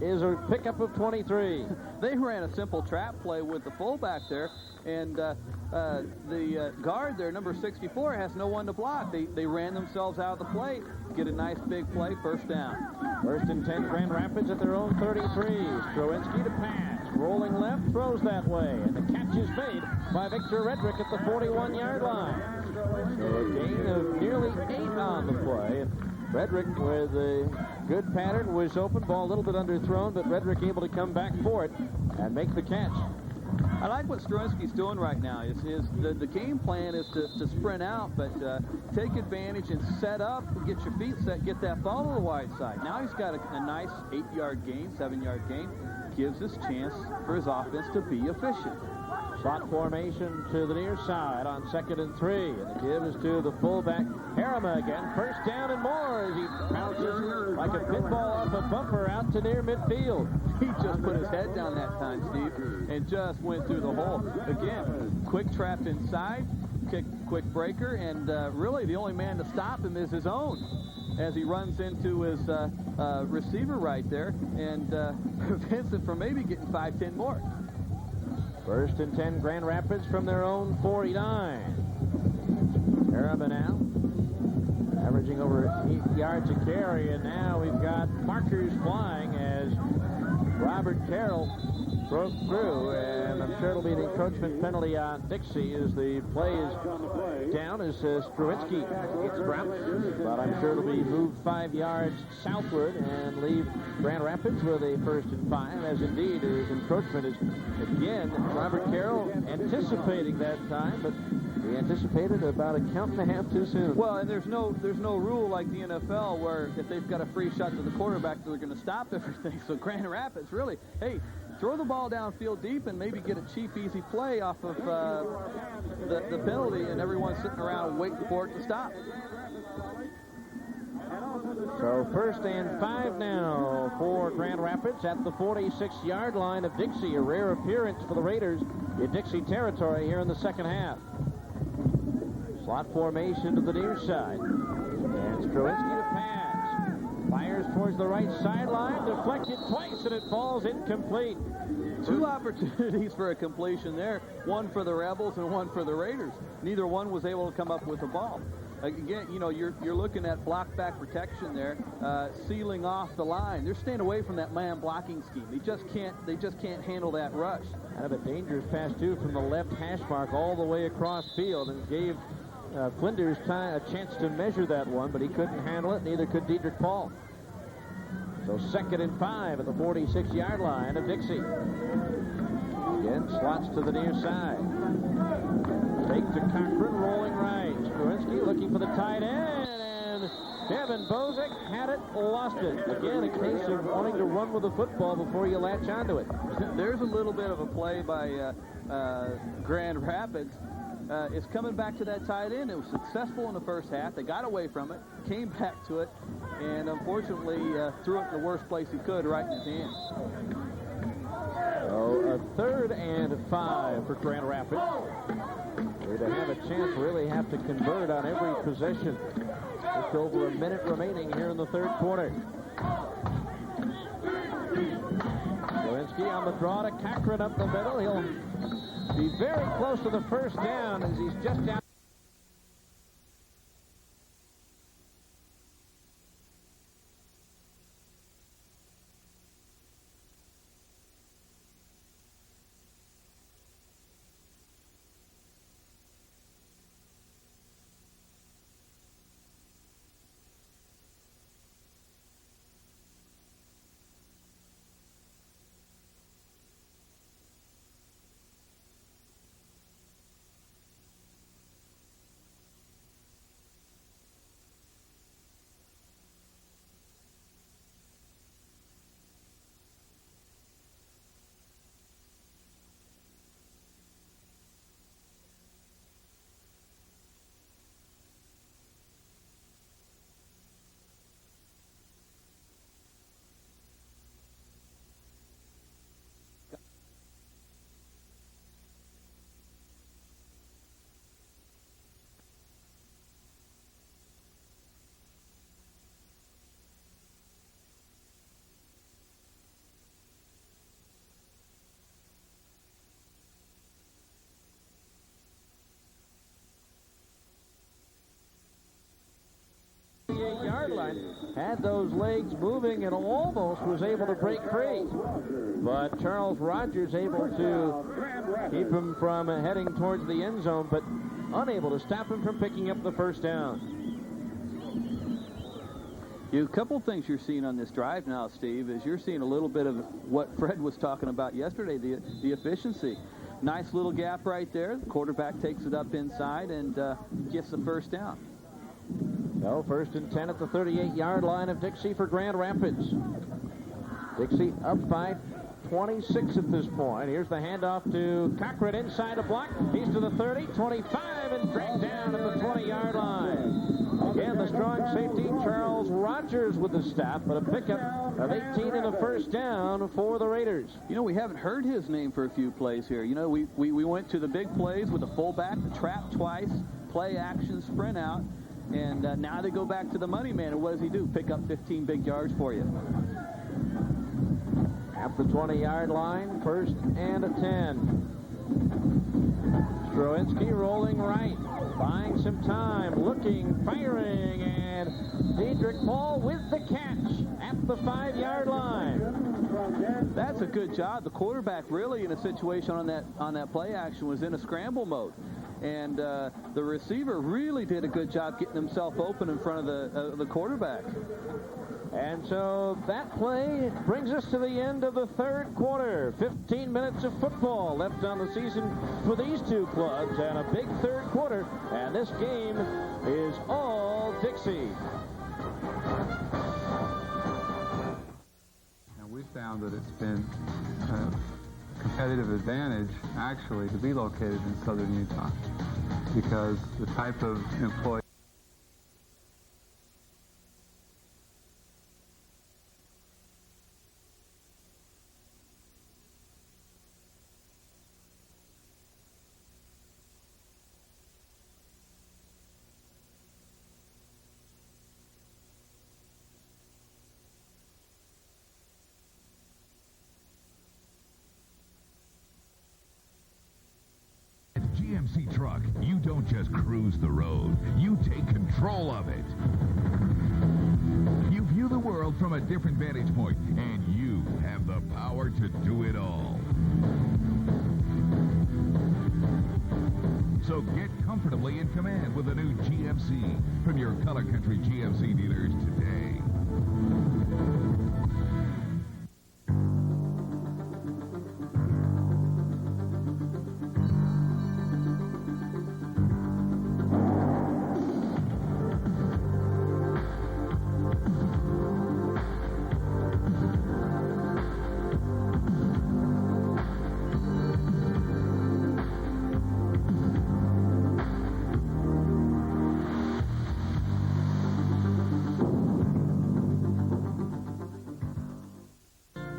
is a pickup of 23. They ran a simple trap play with the fullback there, and the guard there, number 64, has no one to block. They ran themselves out of the play, get a nice big play, first down. First and 10, Grand Rapids at their own 33. Skowinski to pass, rolling left, throws that way, and the catch is made by Victor Redrick at the 41-yard line. So a gain of nearly 8 on the play. Redrick with a good pattern, was open, ball a little bit underthrown, but Redrick able to come back for it and make the catch. I like what Skowinski's doing right now. The game plan is to sprint out, but take advantage and set up, get your feet set, get that ball to the wide side. Now he's got a nice 8-yard gain, 7-yard gain. Gives us chance for his offense to be efficient. Slot formation to the near side on 2nd and 3. And the give is to the fullback, Harriman again. First down and more as he bounces like a pinball off a bumper out to near midfield. He just put his head down that time, Steve, and just went through the hole. Again, quick trap inside, quick breaker, and really the only man to stop him is his own as he runs into his receiver right there and prevents him from maybe getting 5-10 more. 1st and 10, Grand Rapids from their own 49. Harriman now averaging over 8 yards a carry, and now we've got markers flying as Robert Carroll broke through, and I'm sure it'll be an encroachment penalty on Dixie as the play is down as Struwinski gets dropped, but I'm sure it'll be moved 5 yards southward and leave Grand Rapids with a 1st and 5, as indeed his encroachment is again Robert Carroll anticipating that time, but he anticipated about a count and a half too soon. Well, and there's no rule like the NFL where if they've got a free shot to the quarterback, they're going to stop everything. So Grand Rapids really, hey, throw the ball downfield deep and maybe get a cheap, easy play off of the penalty, and everyone's sitting around waiting for it to stop. So 1st and 5 now for Grand Rapids at the 46-yard line of Dixie. A rare appearance for the Raiders in Dixie territory here in the second half. Slot formation to the near side. And Struwinski to pass. Fires towards the right sideline, deflected twice, and it falls incomplete. 2 opportunities for a completion there, one for the Rebels and one for the Raiders. Neither one was able to come up with the ball. Again, you know, you're looking at block back protection there, sealing off the line. They're staying away from that man blocking scheme. They just can't handle that rush. Kind of a dangerous pass too from the left hash mark all the way across field, and gave Flinders a chance to measure that one, but he couldn't handle it. Neither could Diedrich Paul. So 2nd and 5 at the 46-yard line of Dixie. Again, slots to the near side. Fake to Cochran, rolling right. Struwinski looking for the tight end, and Kevin Bozek had it, lost it. Again, a case of wanting to run with the football before you latch onto it. There's a little bit of a play by Grand Rapids. It's coming back to that tight end. It was successful in the first half. They got away from it, came back to it, and unfortunately threw it in the worst place he could, right in his hands. So a 3rd and 5 for Grand Rapids. They have a chance, really have to convert on every possession. Just over a minute remaining here in the 3rd quarter. Struwinski on the draw to Cochran up the middle. He'll be very close to the 1st down as he's just down. Yard line, had those legs moving and almost was able to break free, but Charles Rogers able to keep him from heading towards the end zone, but unable to stop him from picking up the 1st down. A couple things you're seeing on this drive now, Steve, is you're seeing a little bit of what Fred was talking about yesterday, the efficiency. Nice little gap right there. The quarterback takes it up inside and gets the 1st down. No, 1st and 10 at the 38-yard line of Dixie for Grand Rapids. Dixie up by 26 at this point. Here's the handoff to Cochran inside the block. He's to the 30, 25, and dragged down at the 20-yard line. Again, the strong safety, Charles Rogers with the stop, but a pickup of 18 and a first down for the Raiders. You know, we haven't heard his name for a few plays here. You know, we went to the big plays with the fullback, the trap twice, play action, sprint out, and now they go back to the money man. And what does he do? Pick up 15 big yards for you. At the 20-yard line, first and a 10. Stroinski rolling right, buying some time, looking, firing, and Diedrich Paul with the catch at the 5-yard line. That's a good job. The quarterback really in a situation on that play action was in a scramble mode. And the receiver really did a good job getting himself open in front of the quarterback. And so that play brings us to the end of the third quarter. 15 minutes of football left on the season for these two clubs, and a big third quarter. And this game is all Dixie. And we found that it's been a competitive advantage, actually, to be located in southern Utah, because the type of employee GMC truck, you don't just cruise the road, you take control of it. You view the world from a different vantage point, and you have the power to do it all. So get comfortably in command with a new GMC from your Color Country GMC dealers today.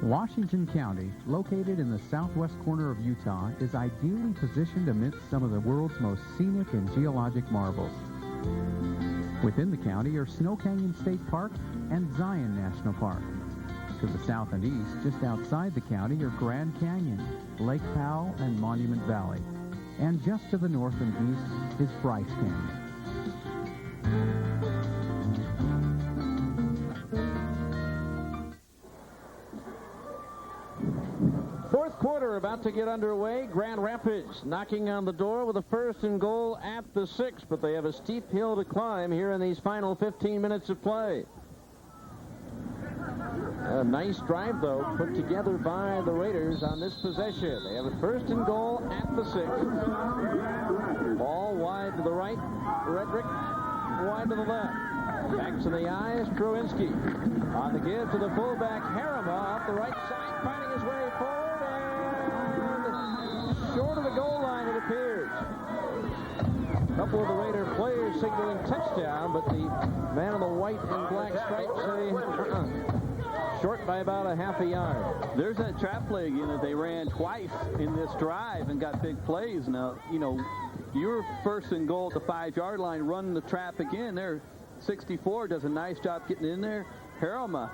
Washington County, located in the southwest corner of Utah, is ideally positioned amidst some of the world's most scenic and geologic marvels. Within the county are Snow Canyon State Park and Zion National Park. To the south and east, just outside the county, are Grand Canyon, Lake Powell, and Monument Valley. And just to the north and east is Bryce Canyon. Fourth quarter about to get underway. Grand Rapids knocking on the door with a first and goal at the 6, but they have a steep hill to climb here in these final 15 minutes of play. A nice drive, though, put together by the Raiders on this possession. They have a first and goal at the 6. Ball wide to the right. Redrick wide to the left. Back to the eyes, Stroinski. On the give to the fullback, Harima off the right side, finding his way forward, and short of the goal line, it appears. A couple of the Raider players signaling touchdown, but the man in the white and black stripes say short by about a half a yard. There's that trap play again that they ran twice in this drive and got big plays. Now, you know, you're first and goal at the 5-yard line, running the trap again. There, 64 does a nice job getting in there. Harima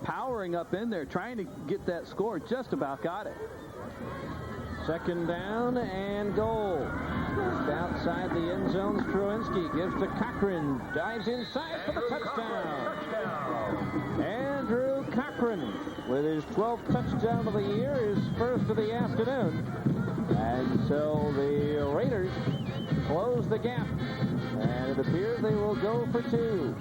powering up in there, trying to get that score. Just about got it. Second down and goal. Just outside the end zone, Stroinski gives to Cochran. Dives inside for the touchdown. Andrew Cochran with his 12th touchdown of the year, his first of the afternoon. And so the Raiders close the gap. And it appears they will go for 2.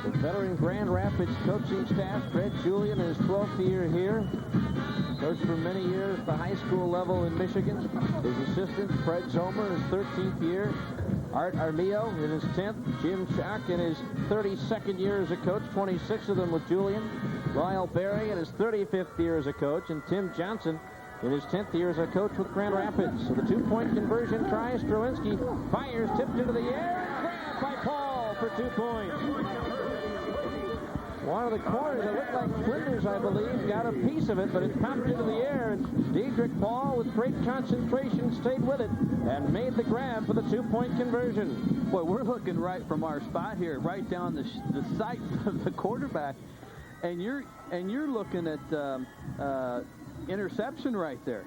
The veteran Grand Rapids coaching staff, Fred Julian, his 12th year here. Coached for many years at the high school level in Michigan. His assistant, Fred Zomer, his 13th year. Art Armillo in his 10th. Jim Schock in his 32nd year as a coach, 26 of them with Julian. Lyle Berry in his 35th year as a coach, and Tim Johnson in his 10th year as a coach with Grand Rapids. So the two-point conversion try. Strowinski fires, tipped into the air, and grabbed by Paul for 2 points. One of the corners that looked like Flinders, I believe, got a piece of it, but it popped into the air, and Diedrich Paul, with great concentration, stayed with it and made the grab for the two-point conversion. Boy, we're looking right from our spot here, right down the sight of the quarterback, and you're looking at interception right there.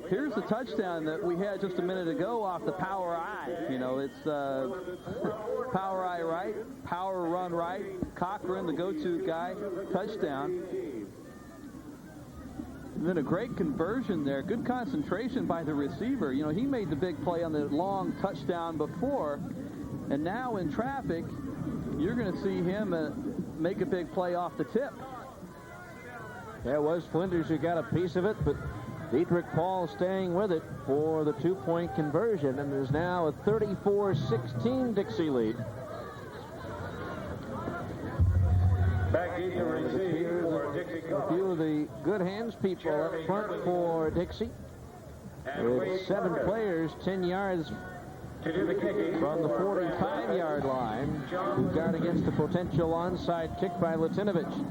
Here's the touchdown that we had just a minute ago off the power eye. You know, it's power eye right, power run right, Cochran, the go-to guy, touchdown. And then a great conversion there. Good concentration by the receiver. You know, he made the big play on the long touchdown before, and now in traffic, you're going to see him make a big play off the tip. There was Flinders who got a piece of it, but Diedrich Paul staying with it for the two-point conversion, and there's now a 34-16 Dixie lead. Back deep to receive for Dixie. A few of the good hands people up front for Dixie. With 7 players, 10 yards from the 45-yard line, who guard against the potential onside kick by Latinovich.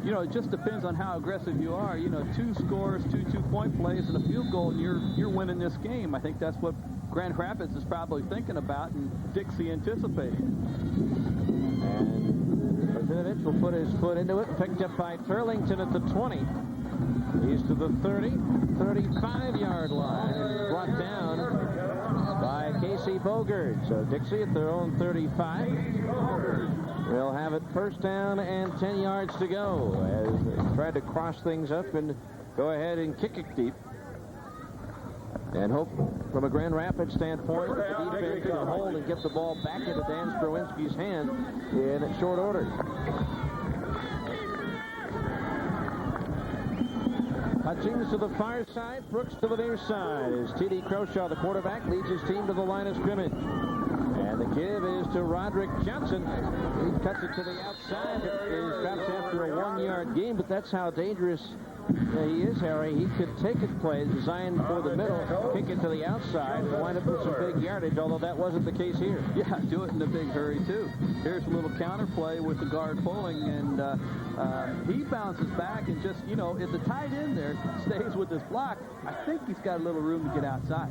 You know, it just depends on how aggressive you are. You know, 2 scores, 2 two-point plays, and a field goal, and you're winning this game. I think that's what Grand Rapids is probably thinking about, and Dixie anticipating. And Latinovich will put his foot into it, picked up by Turlington at the 20. He's to the 30, 35-yard line, and brought down by Casey Bogert. So Dixie at their own 35. They'll have it first down and 10 yards to go as they tried to cross things up and go ahead and kick it deep. And hope from a Grand Rapids standpoint that the defense can hold and get the ball back into Dan Strowinski's hand in short order. Hutchings to the far side, Brooks to the near side as T.D. Croshaw, the quarterback, leads his team to the line of scrimmage. And the give is to Roderick Johnson. He cuts it to the outside. It drops after a 1-yard gain, but that's how dangerous he is, Harry. He could take a play designed for the middle, kick it to the outside, and wind up with some big yardage, although that wasn't the case here. Yeah, do it in a big hurry, too. Here's a little counter play with the guard pulling, and he bounces back and just, you know, if the tight end there stays with this block, I think he's got a little room to get outside.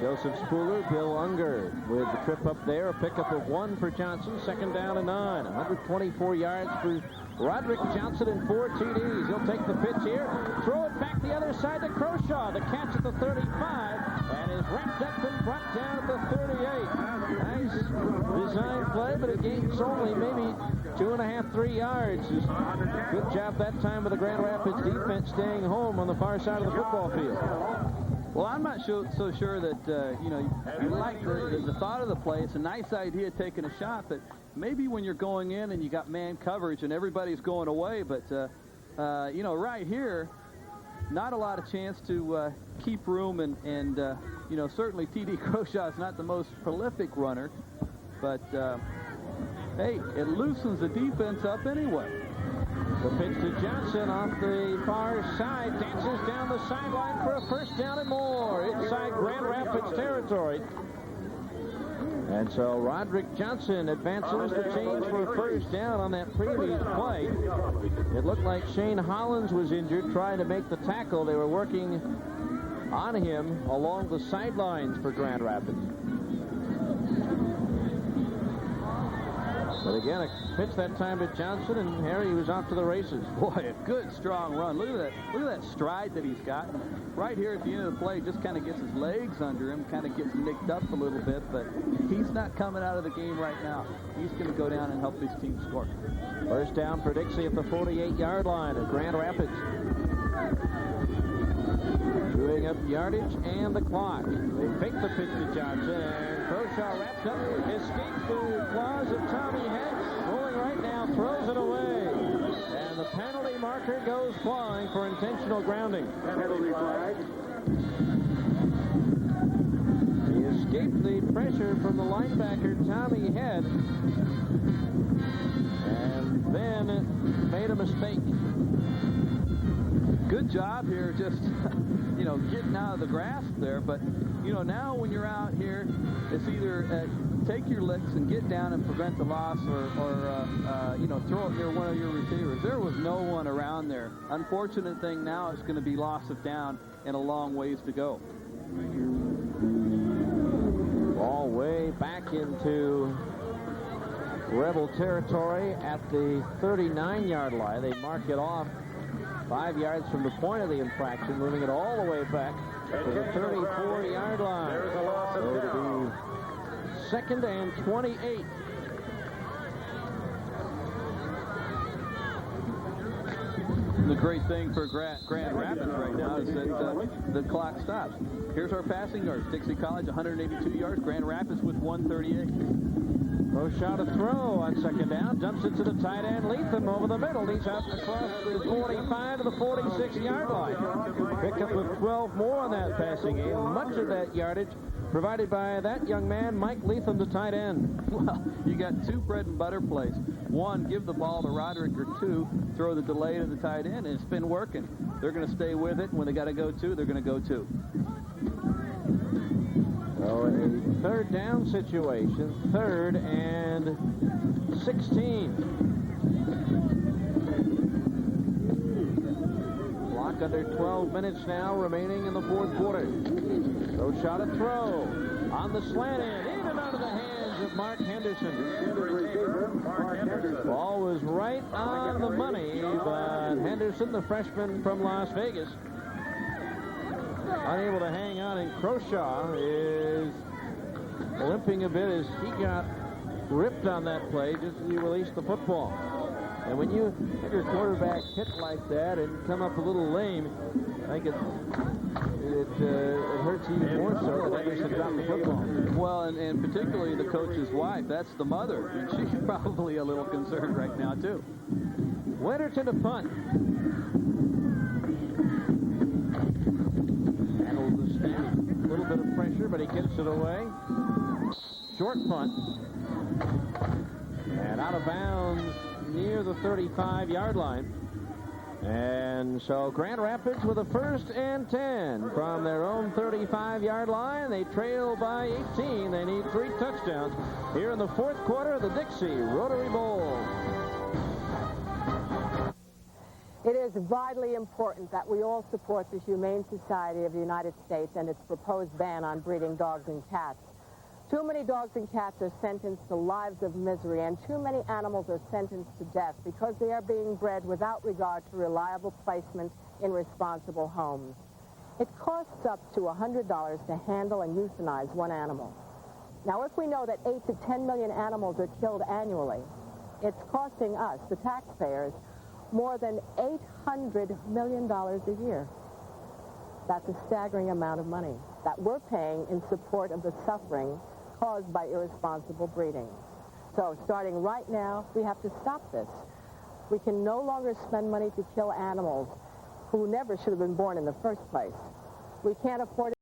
Joseph Spooler, Bill Unger with the trip up there. A pickup of 1 for Johnson. Second down and 9. 124 yards for Roderick Johnson and 4 TDs. He'll take the pitch here. Throw it back the other side to Croshaw. The catch at the 35 and is wrapped up and brought down at the 38. Nice design play, but it gains only maybe 2.5, 3 yards. Good job that time with the Grand Rapids defense staying home on the far side of the football field. Well, I'm not so sure that, you know, you like the thought of the play. It's a nice idea taking a shot, but maybe when you're going in and you got man coverage and everybody's going away, but, you know, right here, not a lot of chance to keep room, and you know, certainly T.D. Croshaw is not the most prolific runner, but, hey, it loosens the defense up anyway. The pitch to Johnson off the far side, dances down the sideline for a first down and more inside Grand Rapids territory. And so Roderick Johnson advances the change for a first down on that previous play. It looked like Shane Hollins was injured trying to make the tackle. They were working on him along the sidelines for Grand Rapids. But again, a pitch that time to Johnson, and Harry was off to the races. Boy, a good, strong run. Look at that stride that he's got. Right here at the end of the play, just kind of gets his legs under him, kind of gets nicked up a little bit, but he's not coming out of the game right now. He's going to go down and help his team score. First down for Dixie at the 48-yard line of Grand Rapids. Chewing up yardage and the clock. They fake the pitch to Johnson, and Croshaw wrapped up, escapes the claws of Tommy Head, rolling right now, throws it away. And the penalty marker goes flying for intentional grounding. Penalty flag. He escaped the pressure from the linebacker, Tommy Head. And then made a mistake. Good job here, just, you know, getting out of the grasp there. But, you know, now when you're out here, it's either take your licks and get down and prevent the loss or you know, throw it near one of your receivers. There was no one around there. Unfortunate thing now, it's going to be loss of down and a long ways to go. Ball way back into Rebel territory at the 39-yard line. They mark it off 5 yards from the point of the infraction, moving it all the way back to the 34-yard line. There's a loss of down. 2nd and 28. The great thing for Grand Rapids right now is that the clock stops. Here's our passing yards. Dixie College, 182 yards. Grand Rapids with 138. Croshaw to throw on 2nd down. Jumps it to the tight end. Leatham over the middle. He's up across the 45 to the 46-yard line. Pick up with 12 more on that passing game. Much of that yardage provided by that young man, Mike Leatham, the tight end. Well, you got two bread and butter plays. One, give the ball to Roderick, or two, throw the delay to the tight end, and it's been working. They're going to stay with it. When they got to go two, they're going to go two. So a 3rd down situation, 3rd and 16. Clock under 12 minutes now remaining in the 4th quarter. So shot a throw on the slant end, in and out of the hands of Mark Henderson. Ball was right on the money, but Henderson, the freshman from Las Vegas, unable to hang on, and Croshaw is limping a bit as he got ripped on that play just as he released the football. And when you have your quarterback hit like that and come up a little lame, I think it hurts even more so that Henderson dropped the football. Well, and particularly the coach's wife, that's the mother, and she's probably a little concerned right now, too. Winterton to punt. Handles the snap. A little bit of pressure, but he gets it away. Short punt. And out of bounds near the 35-yard line. And so Grand Rapids with a 1st and 10 from their own 35-yard line. They trail by 18. They need 3 touchdowns here in the 4th quarter of the Dixie Rotary Bowl. It is vitally important that we all support the Humane Society of the United States and its proposed ban on breeding dogs and cats. Too many dogs and cats are sentenced to lives of misery, and too many animals are sentenced to death because they are being bred without regard to reliable placement in responsible homes. It costs up to $100 to handle and euthanize one animal. Now, if we know that 8 to 10 million animals are killed annually, it's costing us, the taxpayers, more than $800 million a year. That's a staggering amount of money that we're paying in support of the suffering caused by irresponsible breeding. So starting right now, we have to stop this. We can no longer spend money to kill animals who never should have been born in the first place. We can't afford